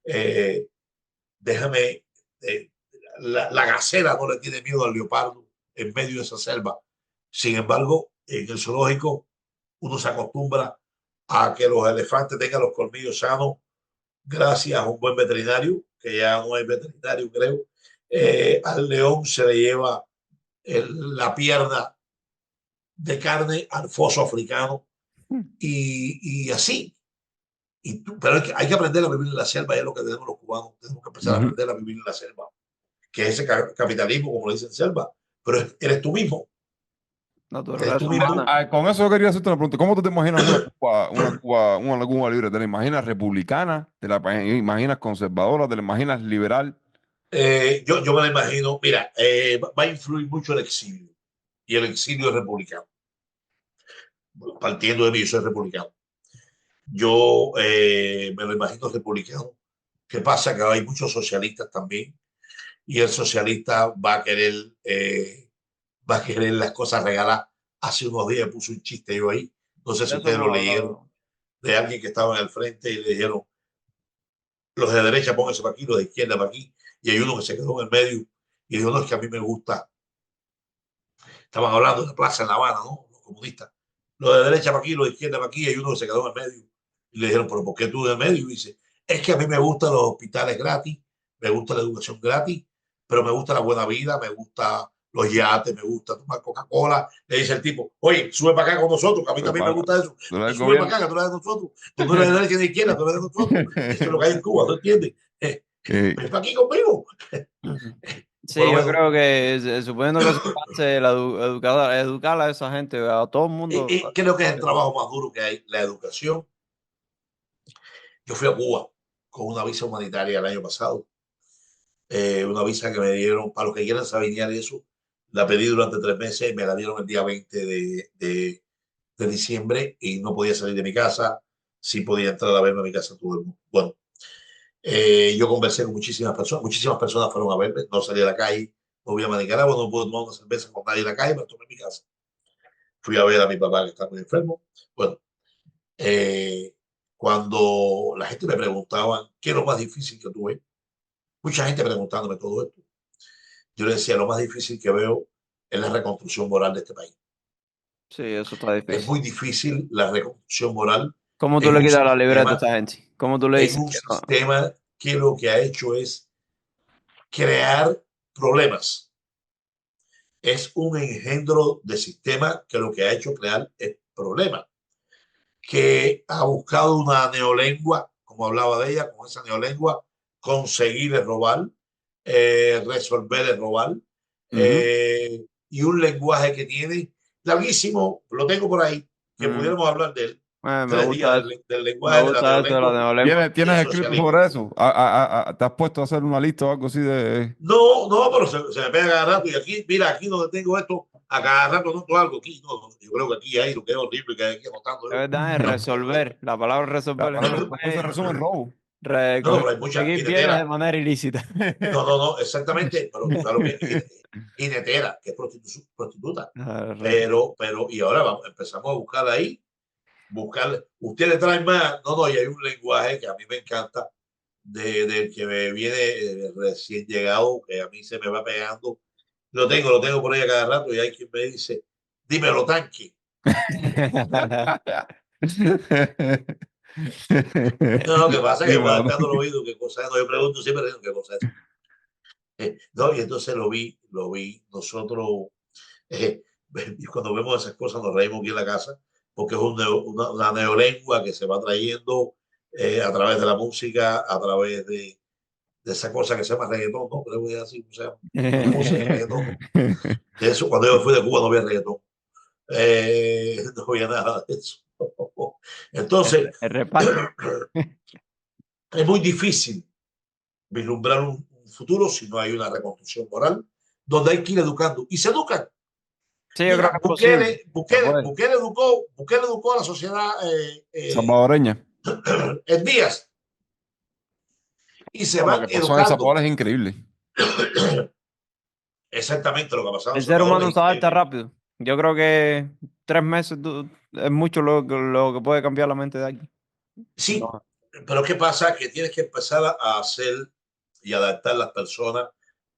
Eh, déjame, eh, la gacela no le tiene miedo al leopardo en medio de esa selva. Sin embargo, en el zoológico uno se acostumbra a que los elefantes tengan los colmillos sanos gracias a un buen veterinario, que ya no es veterinario, creo. Al león se le lleva la pierna de carne al foso africano y así. Pero hay que aprender a vivir en la selva, es lo que tenemos los cubanos. Tenemos que empezar a Ujú. aprender a vivir en la selva, que es ese capitalismo, como le dicen selva, pero eres tú mismo, eres Naturaleza tú mismo. humana. Con eso yo quería hacerte una pregunta. ¿Cómo tú te imaginas una Cuba libre? ¿Te la imaginas republicana? ¿Te la imaginas conservadora? ¿Te la imaginas liberal? Yo me lo imagino, mira, va a influir mucho el exilio, y el exilio es republicano. Partiendo de mí, yo soy republicano. Yo me lo imagino republicano. ¿Qué pasa? Que hay muchos socialistas también, y el socialista va a querer las cosas regaladas. Hace unos días puse un chiste yo ahí, no sé si De eso ustedes hemos lo leyeron, hablado. de alguien que estaba en el frente y le dijeron, los de derecha pónganse para aquí, los de izquierda para aquí, y hay uno que se quedó en el medio y dijo, no, es que a mí me gusta. Estaban hablando de la plaza en La Habana, ¿no? Los comunistas. Los de derecha para aquí, los de izquierda para aquí, y hay uno que se quedó en el medio. Y le dijeron, pero ¿por qué tú en el medio? Y dice, es que a mí me gustan los hospitales gratis, me gusta la educación gratis, pero me gusta la buena vida, me gusta los yates, me gusta tomar Coca-Cola. Le dice el tipo, oye, sube para acá con nosotros, que a mí Pues, también me gusta eso. tú eres Tú el sube para gobierno. acá, que tú eres de nosotros. Tú no eres de derecha ni de izquierda, tú eres de nosotros. Eso es lo que hay en Cuba, ¿tú entiendes? Eh, Ven para aquí conmigo. Por Sí, lo yo menos, creo que suponiendo que se pase educar a esa gente, a todo el mundo. creo que es el trabajo más duro que hay, la educación. Yo fui a Cuba con una visa humanitaria el año pasado, una visa que me dieron para los que quieran saber y eso. La pedí durante 3 meses, me la dieron el día 20 de diciembre y no podía salir de mi casa, sí podía entrar a verme a mi casa todo el mundo. Bueno, yo conversé con muchísimas personas fueron a verme, no salí a la calle, no voy a Nicaragua, no pude tomar una cerveza con nadie en la calle, me la tomé en mi casa. Fui a ver a mi papá que está muy enfermo. Bueno, eh, cuando la gente me preguntaba qué es lo más difícil que tuve, mucha gente preguntándome todo esto, yo le decía, lo más difícil que veo es la reconstrucción moral de este país. Sí, eso está Es difícil. muy difícil la reconstrucción moral ¿Cómo tú en le un quitas la libreta a sistema, esta gente? ¿Cómo tú le en dices un que no? sistema que lo que ha hecho es crear problemas. Es un engendro de sistema que lo que ha hecho crear es problemas, que ha buscado una neolengua, como hablaba de ella, con esa neolengua, conseguir el robar, resolver el robar, Ujú. y un lenguaje que tiene larguísimo, lo tengo por ahí, que Mm, pudiéramos hablar de él, me 3 días gusta eso. del Me lenguaje de la gusta eso de la neolengua neolengua. y el ¿Tienes escrito socialismo. sobre eso? ¿Te has puesto a hacer una lista o algo así de...? No, no, pero se me pega cada rato y aquí, mira, aquí donde tengo esto, a cada rato noto algo aquí. No, yo creo que aquí hay lo que es horrible que hay aquí anotando Es yo. verdad, es resolver. La palabra La resolver palabra se es resume en robo. No, no, pero hay mucha conseguir bienes de jinetera. manera ilícita. No, no, no, exactamente, pero tú sabes lo que es jinetera, que es prostituta. Ah, Y ahora vamos, empezamos a buscar ahí, buscar, ustedes traen más, no, no, y hay un lenguaje que a mí me encanta, del que me viene recién llegado, que a mí se me va pegando. Lo tengo por ahí a cada rato y hay quien me dice, dímelo, tanque. No, lo que pasa es que Dímelo, cuando ¿no? está el oído, qué cosa es, no, yo pregunto siempre qué cosa es. No, y entonces lo vi, nosotros, eh, cuando vemos esas cosas nos reímos aquí en la casa, porque es una neolengua que se va trayendo a través de la música, a través de esa cosa que se llama reggaetón, ¿no? Creo que es así, o sea, la música, reggaetón, ¿no? De eso, cuando yo fui de Cuba no había reggaetón, no había nada de eso. Entonces, El reparto. es muy difícil vislumbrar un futuro si no hay una reconstrucción moral, donde hay que ir educando. Y se educan. Sí, yo creo que Mira, es posible. Se puede. Bukele educó a la sociedad Salvadoreña. en días y se No, lo van que pasó en El educando. Salvador es increíble. Exactamente lo que ha pasado en El El ser Salvador humano es se adapta increíble. rápido. Yo creo que 3 meses es mucho lo que puede cambiar la mente de alguien. Sí, No. pero ¿qué pasa? Que tienes que empezar a hacer y adaptar las personas,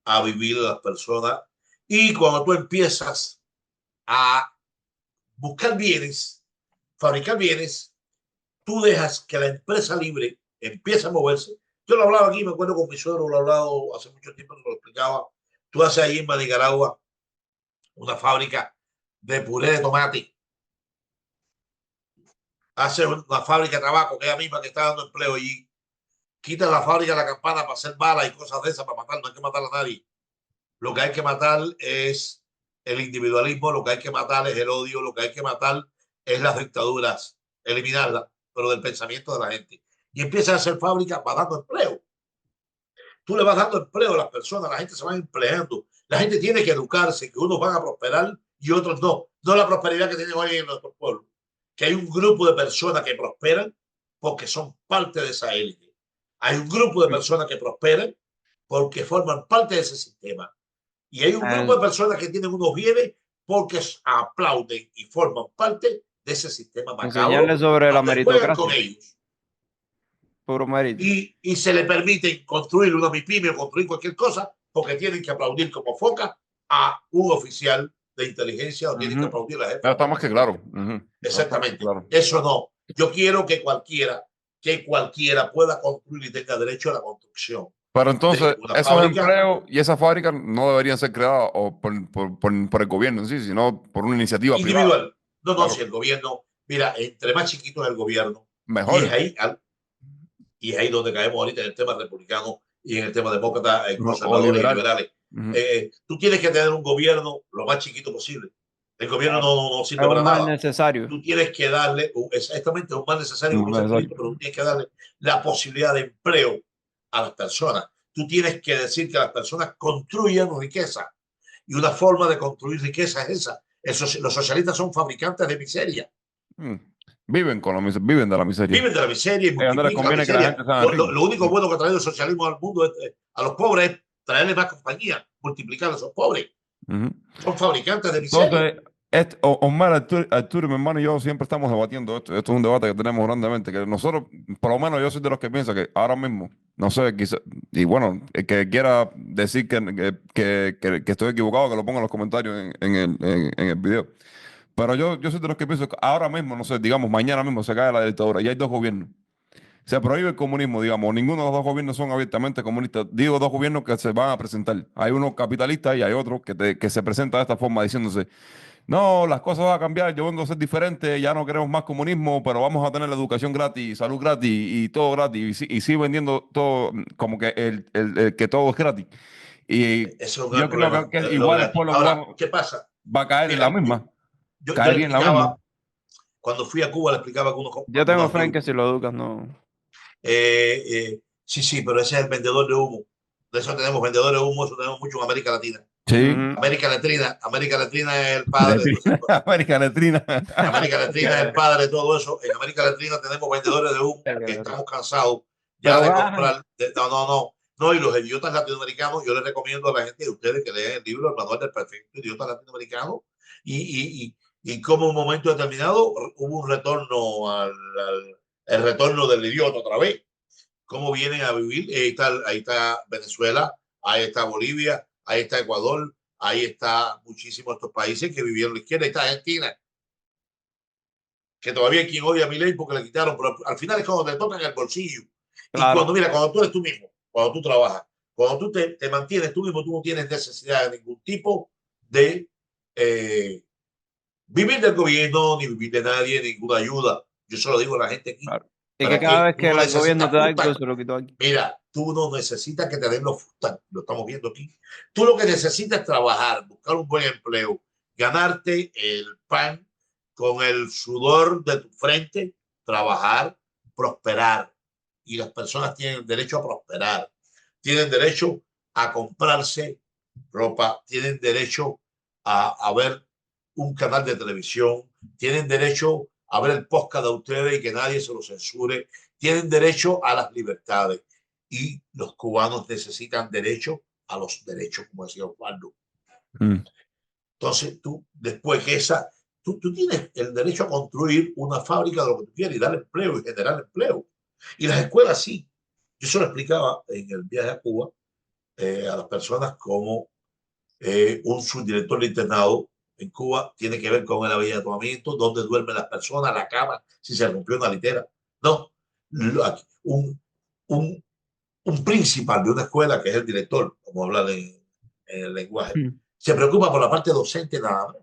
a vivir las personas. Y cuando tú empiezas a buscar bienes, fabricar bienes, tú dejas que la empresa libre empiece a moverse. Yo lo hablaba aquí, me acuerdo con mi suegro, lo he hablado hace mucho tiempo, que lo explicaba. Tú haces ahí en Nicaragua una fábrica de puré de tomate hace una fábrica de tabaco, que es la misma que está dando empleo allí, quita la fábrica de la campana para hacer balas y cosas de esas, para matar, no hay que matar a nadie. Lo que hay que matar es el individualismo, lo que hay que matar es el odio, lo que hay que matar es las dictaduras, eliminarlas, pero del pensamiento de la gente. Y empieza a hacer fábricas, va dando empleo. Tú le vas dando empleo a las personas, la gente se va empleando. La gente tiene que educarse, que unos van a prosperar y otros no. No la prosperidad que tienen hoy en nuestro pueblo. Que hay un grupo de personas que prosperan porque son parte de esa élite. Hay un grupo de personas que prosperan porque forman parte de ese sistema. Y hay un grupo de personas que tienen unos bienes porque aplauden y forman parte de ese sistema Enseñarle macabro sobre la donde juegan con meritocracia. ellos. Puro mérito. Y se le permite construir una MIPYME o construir cualquier cosa porque tienen que aplaudir como foca a un oficial de inteligencia o tienen que aplaudir a la jefa. Está más que claro. Exactamente. Claro. Eso no. Yo quiero que cualquiera pueda construir y tenga derecho a la construcción. Pero entonces, Una esos fábrica, empleos y esas fábricas no deberían ser creadas o por el gobierno en sí, sino por una iniciativa privada. individual. No, Claro. si el gobierno, mira, entre más chiquito es el gobierno, Mejor. y es ahí donde caemos ahorita en el tema republicano y en el tema demócrata, conservadores y liberal. liberales. Tú tienes que tener un gobierno lo más chiquito posible. El gobierno no sirve Es para un mal nada. necesario. Tú tienes que darle, exactamente, un mal necesario, como dice Cristo, pero tú tienes que darle la posibilidad de empleo a las personas. Tú tienes que decir que las personas construyan riqueza. Y una forma de construir riqueza es esa. Los socialistas son fabricantes de miseria. Viven viven de la miseria. Viven de la miseria y no les multiplican la conviene que la gente miseria. sea rica. Lo único bueno que ha traído el socialismo al mundo a los pobres es traerle más compañía, multiplicar a esos pobres. Son fabricantes de miseria. Entonces, Omar, Arturo, mi hermano y yo siempre estamos debatiendo esto. Esto es un debate que tenemos grandemente, que nosotros, por lo menos yo soy de los que piensa que ahora mismo, no sé, quizá, y bueno, el que quiera decir que estoy equivocado, que lo ponga en los comentarios en el video. Pero yo soy de los que pienso que ahora mismo, no sé, digamos, mañana mismo se cae la dictadura y hay dos gobiernos. Se prohíbe el comunismo, digamos, ninguno de los dos gobiernos son abiertamente comunistas. Digo, dos gobiernos que se van a presentar. Hay uno capitalista y hay otro que se presenta de esta forma diciéndose, no, las cosas van a cambiar, yo vengo a ser diferente, ya no queremos más comunismo, pero vamos a tener la educación gratis, salud gratis y todo gratis. Y sigue vendiendo todo como que que todo es gratis. Y Eso es un yo gran creo problema. que igual el pueblo Ahora, ¿qué pasa? va a caer en la Mira, misma. yo le Caería en la misma. explicaba, cuando fui a Cuba, le explicaba a Yo tengo algunos fe en amigos. que si lo educas, no. Sí, pero ese es el vendedor de humo. De eso tenemos vendedores de humo, eso tenemos mucho en América Latina. Sí. América Latina es el padre de todo eso. América Latina. América Latina es el padre de todo eso. En América Latina tenemos vendedores de humo que estamos cansados ya de comprar. No, y los idiotas latinoamericanos, yo les recomiendo a la gente de ustedes que lean el libro El Manual del Perfecto Idiota Latinoamericano y como en un momento determinado hubo un retorno el retorno del idiota otra vez. Cómo vienen a vivir. Ahí está Venezuela, ahí está Bolivia, ahí está Ecuador, ahí está muchísimos estos países que vivieron la izquierda, ahí está Argentina, que todavía hay quien odia a Milei porque le quitaron, pero al final es cuando te tocan el bolsillo. Claro. Y cuando tú eres tú mismo, cuando tú trabajas, cuando tú te mantienes tú mismo, tú no tienes necesidad de ningún tipo de vivir del gobierno, ni vivir de nadie, ninguna ayuda. Yo se lo digo a la gente aquí. Claro. Y que cada vez que el gobierno te da algo, se lo quitó aquí. Mira, tú no necesitas que te den los fustanes, lo estamos viendo aquí. Tú lo que necesitas es trabajar, buscar un buen empleo, ganarte el pan con el sudor de tu frente, trabajar, prosperar. Y las personas tienen derecho a prosperar, tienen derecho a comprarse ropa, tienen derecho a ver un canal de televisión, tienen derecho a ver el podcast de ustedes y que nadie se lo censure, tienen derecho a las libertades y los cubanos necesitan derecho a los derechos, como decía Osvaldo. Entonces, tú, después que tú tienes el derecho a construir una fábrica de lo que tú quieras y dar empleo y generar empleo. Y las escuelas sí. Yo se lo explicaba en el viaje a Cuba a las personas como un subdirector de internado en Cuba tiene que ver con el avituallamiento, dónde duermen las personas, la cama, si se rompió una litera. No, un principal de una escuela, que es el director, como hablar en el lenguaje, se preocupa por la parte docente nada más.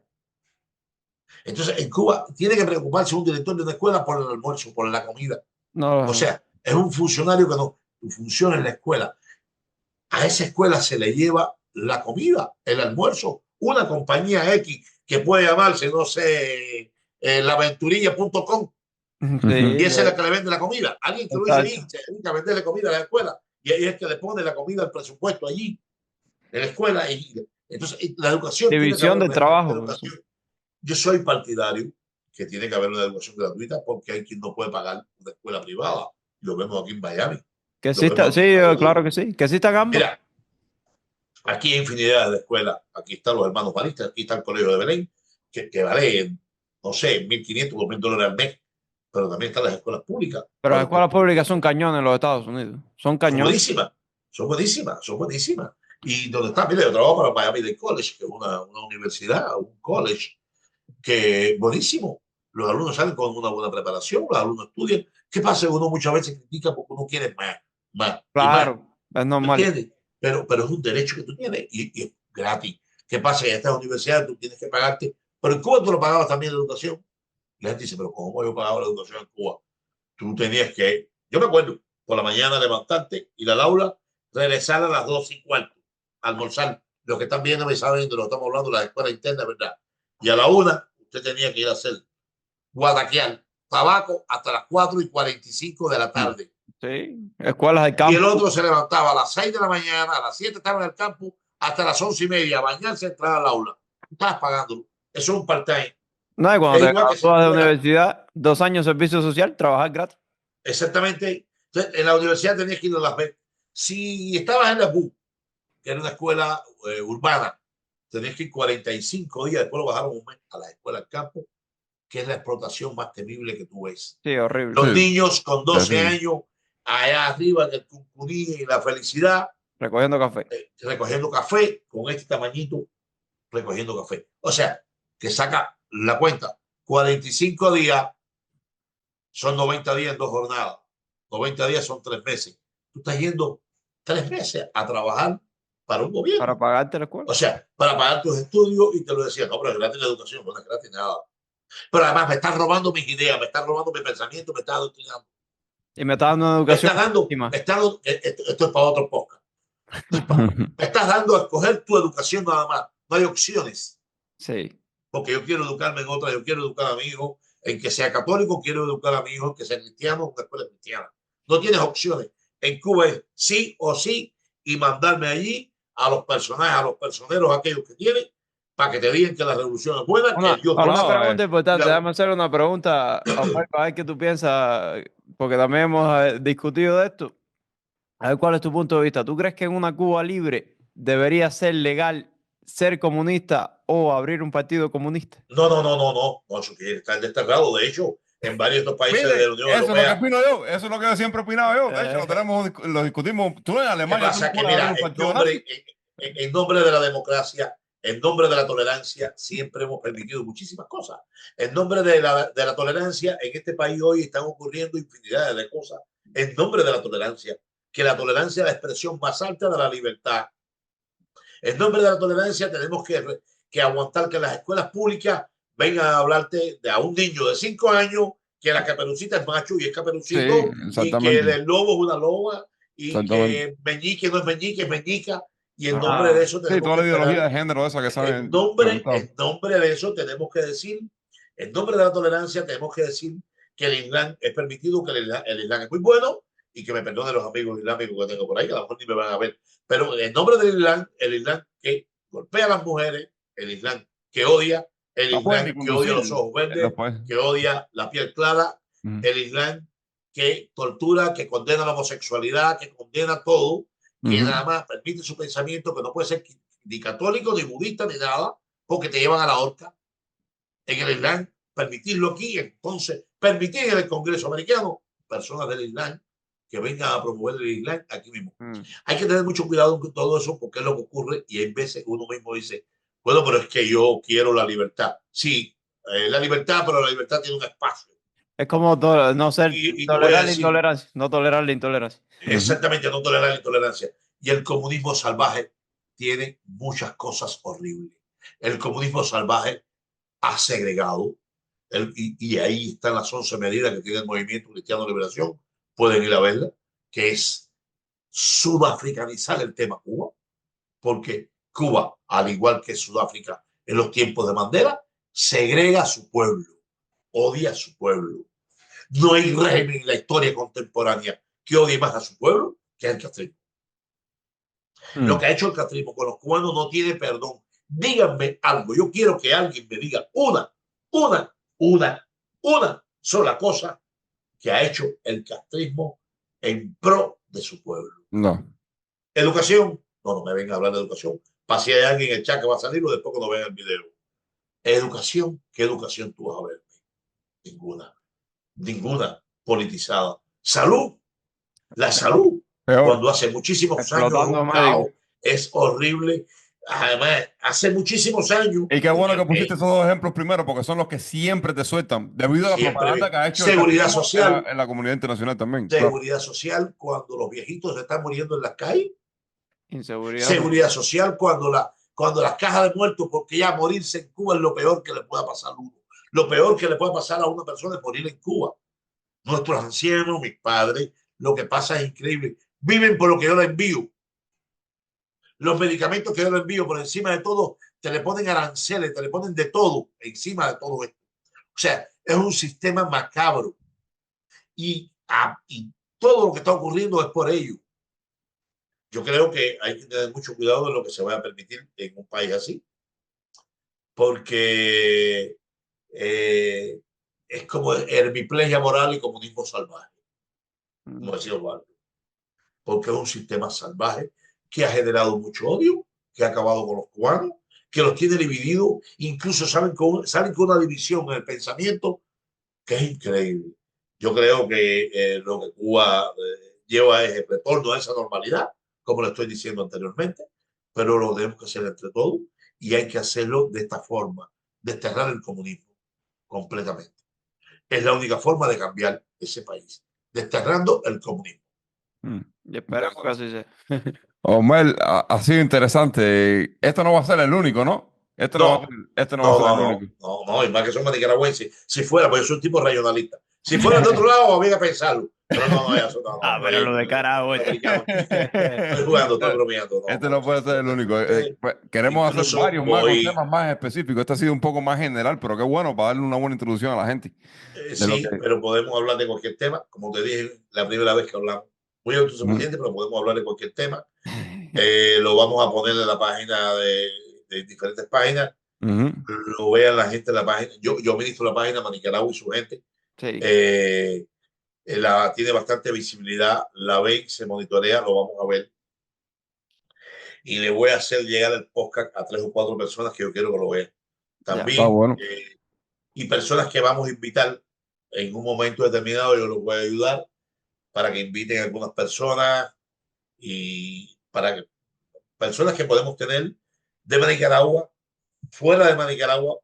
Entonces, en Cuba tiene que preocuparse un director de una escuela por el almuerzo, por la comida. O No, sea, es un funcionario que no funciona en la escuela. A esa escuela se le lleva la comida, el almuerzo, una compañía X que puede llamarse, no sé, laventurilla.com, sí, y esa es la que le vende la comida. Alguien que lo hizo exacto. allí se dedica a venderle comida a la escuela y ahí es que le pone la comida al presupuesto allí, en la escuela. Entonces, la educación tiene que División haber del una trabajo. Eso. educación. Yo soy partidario que tiene que haber una educación gratuita porque hay quien no puede pagar una escuela privada. Lo vemos aquí en Miami, Que lo exista, vemos sí, aquí en Estados Unidos. claro que sí. Que existan ambas. Mira, aquí hay infinidad de escuelas. Aquí están los hermanos Maristas, aquí está el Colegio de Belén, que vale, no sé, 1.500 o 2.000 dólares al mes. Pero también están las escuelas públicas. Pero las Bueno, escuelas públicas son cañones en los Estados Unidos. Son son cañones. buenísimas, son buenísimas, son buenísimas. Y donde está, mira, yo trabajo para Miami Dade College, que es una universidad, un college, que buenísimo. Los alumnos salen con una buena preparación, los alumnos estudian. ¿Qué pasa? Uno muchas veces critica porque uno quiere más, más y más. Claro, es ¿Me normal. entiendes? Pero es un derecho que tú tienes y es gratis. ¿Qué pasa? En estas universidades tú tienes que pagarte. Pero en Cuba tú lo pagabas también la educación. Y la gente dice, pero ¿cómo yo pagaba la educación en Cuba? Tú tenías que, yo me acuerdo, por la mañana levantarte, ir al aula, regresar a las 2:15, almorzar. Los que están viendo me saben de lo que estamos hablando, las escuelas internas, ¿verdad? Y a la 1, usted tenía que ir a hacer guadaquear tabaco hasta las 4:45 de la tarde. Sí, escuelas de Y el campo. otro se levantaba a las 6 de la mañana, a las 7 estaba en el campo, hasta las 11:30, a bañarse, entrar al aula. Tú estabas pagándolo. Eso es un part-time. No, y cuando Es te igual que si gradúas de fuera universidad, 2 años de servicio social, trabajar gratis. exactamente. Entonces, en la universidad tenías que ir a las veces. Si estabas en la BU, que era una escuela urbana, tenías que ir 45 días, después lo bajaron un mes a la escuela del campo, que es la explotación más temible que tú ves. Sí, horrible. Los Sí, niños con 12 terrible. años, allá arriba en el Cuncuní y la felicidad, Recogiendo café. recogiendo café con este tamañito, recogiendo café. O sea, que saca la cuenta, 45 días son 90 días en 2 jornadas, 90 días son 3 meses. Tú estás yendo 3 meses a trabajar para un Para gobierno. pagarte la escuela. O sea, para pagar tus estudios y te lo decían, no, pero es gratis la educación, no es gratis nada. Pero además me estás robando mis ideas, me estás robando mi pensamiento, me estás adoctrinando. Y me está dando una Me educación estás dando, óptima. esto es para otro podcast. Me estás dando a escoger tu educación nada más. No hay opciones. Sí. Porque yo quiero educarme en otra, yo quiero educar a mi hijo en que sea católico, quiero educar a mi hijo en que sea cristiano, en una escuela cristiana. No tienes opciones. En Cuba es sí o sí y mandarme allí a los personajes, a los personeros, aquellos que tienen, para que te digan que la revolución es buena, que el Dios te Una ama. pregunta importante, La, déjame hacer una pregunta a ver qué tú piensas, porque también hemos discutido de esto. A ver cuál es tu punto de vista. ¿Tú crees que en una Cuba libre debería ser legal ser comunista o abrir un partido comunista? no, eso tiene que estar destacado. De hecho, en varios de estos países de Mire, la Unión eso es lo que Europea. opino yo, eso es lo que siempre he opinado yo. De hecho, Eh, lo discutimos. Tú en ¿Qué Alemania, tú no pasa? Que puedes abrir mira, un partido nazi. en nombre de la democracia, en nombre de la tolerancia, siempre hemos permitido muchísimas cosas. En nombre de la tolerancia, en este país hoy están ocurriendo infinidad de cosas. En nombre de la tolerancia, que la tolerancia es la expresión más alta de la libertad. En nombre de la tolerancia tenemos que aguantar que las escuelas públicas vengan a hablarte de a un niño de 5 años que la caperucita es macho y es Sí, caperucito y que exactamente. el lobo es una loba y Exactamente. que meñique no es meñique, es meñica. Y en nombre de ah, eso Sí, tenemos toda que la ideología esperar. de género esa que sale En implementado. nombre de eso tenemos que decir, en nombre de la tolerancia tenemos que decir que el Islam es permitido, que el Islam es muy bueno y que me perdonen los amigos islámicos que tengo por ahí, que a lo mejor ni me van a ver. Pero en nombre del Islam, el Islam que golpea a las mujeres, el Islam que odia, el No pueden ni Islam que odia conducir los ojos en los verdes, países. que odia la piel clara, Ujú, el Islam que tortura, que condena la homosexualidad, que condena todo, que ujú. nada más permite su pensamiento, que no puede ser ni católico, ni budista, ni nada, porque te llevan a la horca. En el Islam, permitirlo aquí, entonces, permitir en el Congreso americano personas del Islam que vengan a promover el Islam aquí mismo. mm. Hay que tener mucho cuidado con todo eso porque es lo que ocurre y hay veces uno mismo dice, bueno, pero es que yo quiero la libertad. Sí, la libertad, pero la libertad tiene un espacio. Es como no ser Y te voy a tolerar la decir, intolerancia, no tolerar la intolerancia. Ujú. exactamente, no tolerar la intolerancia. Y el comunismo salvaje tiene muchas cosas horribles. El comunismo salvaje ha segregado, y ahí están las 11 medidas que tiene el Movimiento Cristiano de Liberación, pueden ir a verla, que es sudafricanizar el tema Cuba, porque Cuba, al igual que Sudáfrica en los tiempos de Mandela, segrega a su pueblo, odia a su pueblo. No hay régimen en la historia contemporánea que odie más a su pueblo que el castrismo. Lo que ha hecho el castrismo con los cubanos no tiene perdón. Díganme algo. Yo quiero que alguien me diga una sola cosa que ha hecho el castrismo en pro de su pueblo. No. Educación. No me vengan a hablar de educación. Pase hay alguien en el chat que va a salir o después cuando vean el video. Educación. ¿Qué educación tú vas a ver? Ninguna politizada. Salud. La salud. Peor. Cuando hace muchísimos años Explotando un médicos. caos, es horrible. Además, hace muchísimos años. Y qué bueno que pusiste esos dos ejemplos primero, porque son los que siempre te sueltan, debido a la propaganda que ha hecho seguridad el social, en la comunidad internacional también. seguridad social cuando los viejitos se están muriendo en las calles, Inseguridad. seguridad social cuando las cajas de muertos, porque ya morirse en Cuba es lo peor que le pueda pasar a uno. Lo peor que le puede pasar a una persona es morir en Cuba. Nuestros ancianos, mis padres, lo que pasa es increíble. Viven por lo que yo les envío. Los medicamentos que yo les envío, por encima de todo, te le ponen aranceles, te le ponen de todo encima de todo esto. O sea, es un sistema macabro. Y todo lo que está ocurriendo es por ello. Yo creo que hay que tener mucho cuidado de lo que se va a permitir en un país así, porque es como hermiplegia moral y comunismo salvaje, como decía Osvaldo, porque es un sistema salvaje que ha generado mucho odio, que ha acabado con los cubanos, que los tiene divididos, incluso salen con una división en el pensamiento que es increíble. Yo creo que lo que Cuba lleva es el retorno a esa normalidad, como le estoy diciendo anteriormente, pero lo tenemos que hacer entre todos y hay que hacerlo de esta forma, desterrar el comunismo completamente. Es la única forma de cambiar ese país, desterrando el comunismo. Y esperemos que así sea. Omar, ha sido interesante. Esto no va a ser el único, ¿no? Esto no va a ser el único. No, y más que somos nicaragüenses. Si fuera, pues yo soy un tipo regionalista. Si fuera de otro lado, había que pensarlo. Pero eso no. Pero lo de carajo. Estoy jugando, estoy bromeando. Este no puede ser el único. Pues, queremos hacer varios más con temas más específicos. Este ha sido un poco más general, pero qué bueno para darle una buena introducción a la gente. Sí, pero podemos hablar de cualquier tema. Como te dije la primera vez que hablamos, muy autosuficiente, pero podemos hablar de cualquier tema. Lo vamos a poner en la página de diferentes páginas. Lo vean la gente en la página. Yo ministro la página Manicaragua y su gente. Sí. Tiene bastante visibilidad, la ven, se monitorea, lo vamos a ver. Y le voy a hacer llegar el podcast a 3 o 4 personas que yo quiero que lo vean. También, bueno. Y personas que vamos a invitar en un momento determinado, yo los voy a ayudar para que inviten a algunas personas y para que personas que podemos tener de Nicaragua, fuera de Nicaragua,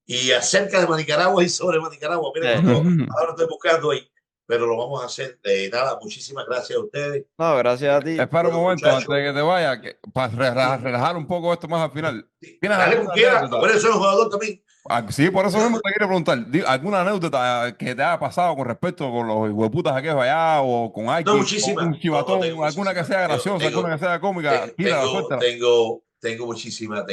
y acerca de Nicaragua y sobre Nicaragua. Miren, ahora estoy buscando ahí, pero lo vamos a hacer. Nada, muchísimas gracias a ustedes. No, gracias a ti. Espera un momento antes de que te vaya, para relajar un poco esto más al final. Dale como quieras, por eso soy un jugador también. Sí, por eso mismo te quiero preguntar, ¿alguna anécdota que te haya pasado con respecto con los hueputas aquellos allá o con alguien? No, muchísimas. Un chivatón, alguna que sea graciosa, alguna que sea cómica. Tengo muchísimas.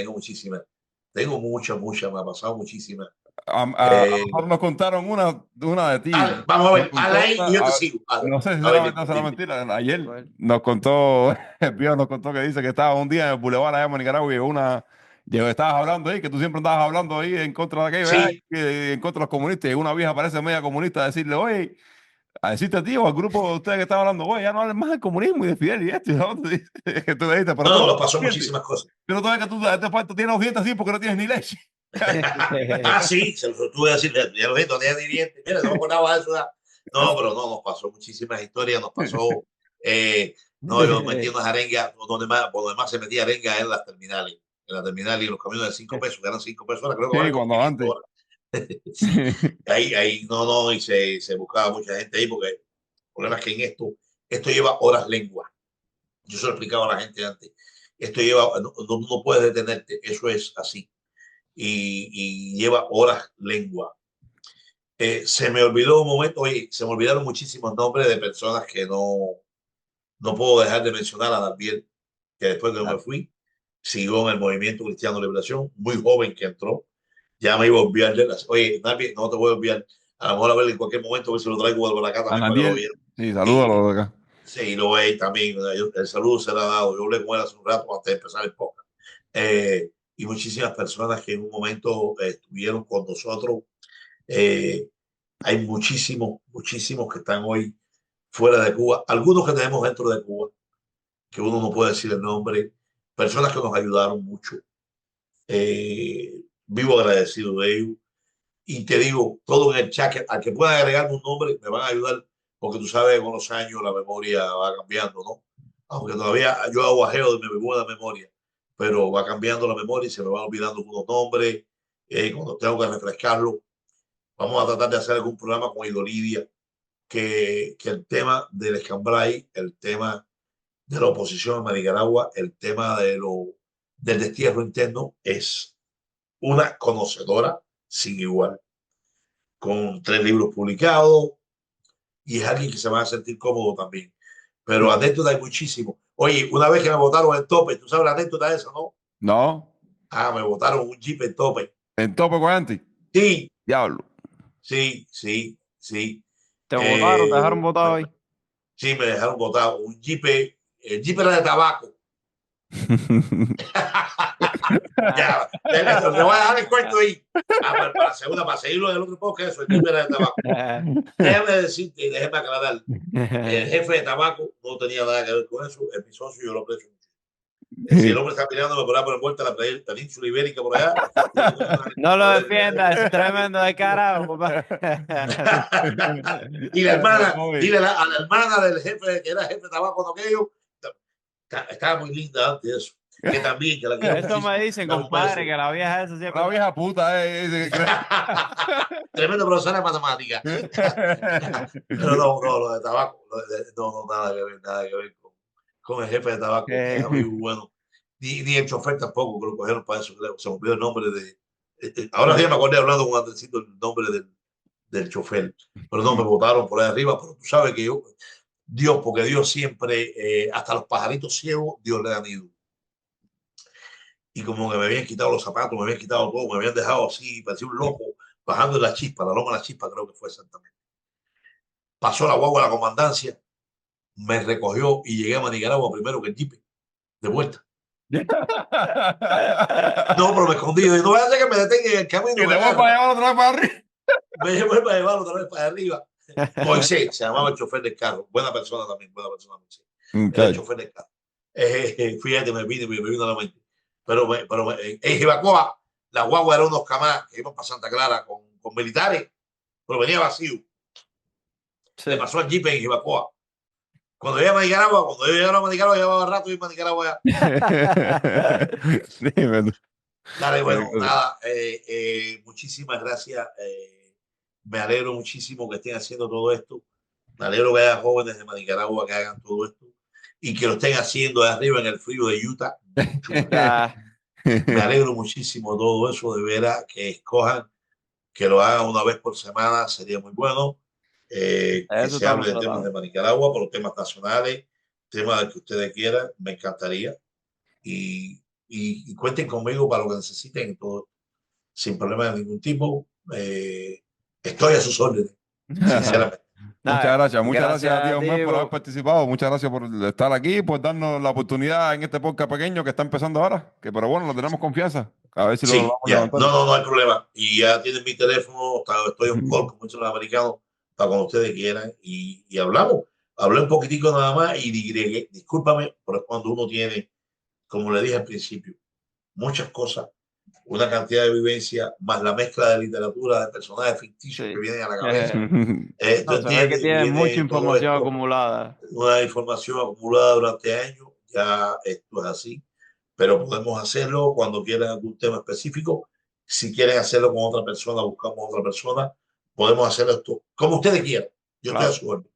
Tengo muchas, me ha pasado muchísimas. A lo mejor nos contaron una de ti. Vamos a ver, ahí y yo te sigo. No sé si será mentira. Ayer nos contó, el Pío nos contó que dice que estaba un día en el Boulevard allá en Nicaragua y estabas hablando ahí, que tú siempre andabas hablando ahí en contra de aquello, en contra de los comunistas, y una vieja parece media comunista a decirle, oye, a decirte a ti o al grupo de ustedes que estaban hablando, oye, ya no hablen más del comunismo y de Fidel y esto, y ¿no? Que tú le dijiste, pero no, nos pasó muchísimas cosas. Pero todavía que tú te falta, tienes los dientes así porque no tienes ni leche. Sí, se lo tuve que decir, ya los dientes, no tenía ni dientes, mira, no me acordaba de eso. No, pero no, nos pasó muchísimas historias, nos pasó, yo metí unas arengas, donde más se metía arenga en las terminales. En la terminal y los camiones de 5 pesos, que eran 5 pesos, ahora creo que sí, cuando antes. Sí. Ahí y se buscaba mucha gente ahí, porque el problema es que en esto lleva horas lengua. Yo se lo explicaba a la gente antes. Esto lleva, no puedes detenerte, eso es así. y lleva horas lengua. Se me olvidó un momento, oye, se me olvidaron muchísimos nombres de personas que no puedo dejar de mencionar a Darbiel, que después que yo me fui, siguió en el movimiento Cristiano de Liberación, muy joven que entró. Ya me iba a olvidar de las. Oye, Darbiel, no te voy a olvidar. A lo mejor a ver en cualquier momento, a ver si lo traigo por acá A también para que lo Nadiel, vieran. sí, salúdalo de acá. Sí, lo veis también. El saludo será dado. Yo hablé con él hace un rato antes de empezar el podcast. Y muchísimas personas que en un momento estuvieron con nosotros. Eh, Hay muchísimos que están hoy fuera de Cuba. Algunos que tenemos dentro de Cuba, que uno no puede decir el nombre. Personas que nos ayudaron mucho. Vivo agradecido de ellos. Y te digo, todo en el chat, al que pueda agregarme un nombre, me van a ayudar, porque tú sabes, con los años la memoria va cambiando, ¿no? Aunque todavía yo hago ajeo de mi buena memoria, pero va cambiando la memoria y se me van olvidando unos nombres, cuando tengo que refrescarlo. Vamos a tratar de hacer algún programa con Idolidia, que el tema del escambray, el tema de la oposición a Nicaragua, el tema del destierro interno, es una conocedora sin igual, con 3 libros publicados, y es alguien que se va a sentir cómodo también. Pero anécdota hay muchísimo. Oye, una vez que me botaron en tope, ¿tú sabes la anécdota esa, no? No, Me botaron un jeep en tope. en tope con Anti. Sí, Diablo. sí. Te votaron, te dejaron votado ahí. Sí, me dejaron botado. Un jeep, el jeep era de tabaco. Ya, le voy a dejar el cuento ahí. Para la segunda, para seguirlo del otro podcast, eso, el jeep era de tabaco. Déjame decirte y déjame aclarar. El jefe de tabaco no tenía nada que ver con eso. Es mi socio y yo lo aprecio mucho. Si el hombre está mirándome por ahí por vuelta la península ibérica por allá. No lo defiendas, es tremendo de carajo, papá. Y la hermana, dile a la hermana del jefe, que era jefe de tabaco no aquello, estaba muy linda antes de eso. Que también, que la quiero Eso me dicen, compadre, que la vieja esa siempre. La vieja puta, Tremendo profesor de matemáticas. Pero no, lo de tabaco, no, nada que ver con el jefe de tabaco, que es amigo bueno. Ni el chofer tampoco, que lo cogieron para eso, creo. Se me olvidó el nombre de. Ahora sí me acordé hablando con Andresito el nombre del chofer. Pero no, me votaron por ahí arriba. Pero tú sabes que Dios, porque Dios siempre, hasta los pajaritos ciegos, Dios le ha ido. Y como que me habían quitado los zapatos, me habían quitado todo, me habían dejado así, parecía un loco, bajando en la chispa, la loma de la chispa, creo que fue exactamente. Pasó la guagua a la comandancia, me recogió y llegué a Nicaragua primero que el jeep, de vuelta. No, pero me escondí. No voy a hacer que me detenga en el camino. Que te voy para llevar otra vez para arriba. Me llevo para llevarlo otra vez para arriba. Moisés, se llamaba el chofer del carro. Buena persona también, buena persona. Moisés. Era el chofer del carro. Fíjate, me vino a la mente. Pero en Jibacoa, la guagua era unos camás que iban para Santa Clara con militares, pero venía vacío. Sí. Le pasó al jeep en Jibacoa. Cuando yo llegaba a Nicaragua, llevaba rato y para Nicaragua ya. Sí, Dale, bueno, nada, muchísimas gracias. Me alegro muchísimo que estén haciendo todo esto. Me alegro que haya jóvenes de Nicaragua que hagan todo esto y que lo estén haciendo de arriba en el frío de Utah. Me alegro muchísimo de todo eso, de veras que escojan, que lo hagan una vez por semana, sería muy bueno. Que se hable de temas de Nicaragua, por los temas nacionales, temas que ustedes quieran, me encantaría. Y cuenten conmigo para lo que necesiten y todo, sin problema de ningún tipo. Estoy a sus órdenes, sinceramente. Muchas gracias a ti, Omar, por haber participado. Muchas gracias por estar aquí, por darnos la oportunidad en este podcast pequeño que está empezando ahora. Pero bueno, lo tenemos confianza. A ver si sí, lo vamos a levantar. No hay problema. Y ya tienen mi teléfono, estoy en call con muchos americanos para cuando ustedes quieran y hablamos. Hablé un poquitico nada más y discúlpame, pero cuando uno tiene, como le dije al principio, muchas cosas, una cantidad de vivencia, más la mezcla de literatura, de personajes ficticios que vienen a la cabeza. ¿Tú entiendes? Que tiene mucha información acumulada. Una información acumulada durante años, ya esto es así. Pero podemos hacerlo cuando quieran algún tema específico. Si quieren hacerlo con otra persona, buscamos otra persona. Podemos hacer esto como ustedes quieran. Yo estoy a su orden.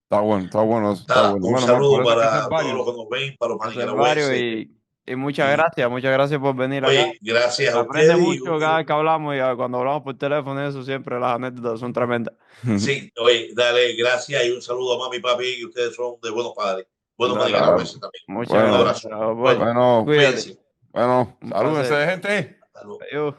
Está bueno. Un saludo para todos los que nos ven, para los manicaragüenses Y muchas gracias por venir acá. Oye, gracias Se a aprende ustedes. mucho cada vez que hablamos y cuando hablamos por teléfono, eso siempre las anécdotas son tremendas. Sí, oye, dale gracias y un saludo a mami y papi, y ustedes son de buenos padres. Buenos Dale, nicaragüenses también. muchas Un Bueno, gracias. abrazo. Boy, Bueno, bueno, cuídate. cuídense. bueno, Un salúdense, placer. gente. Hasta luego. Adiós.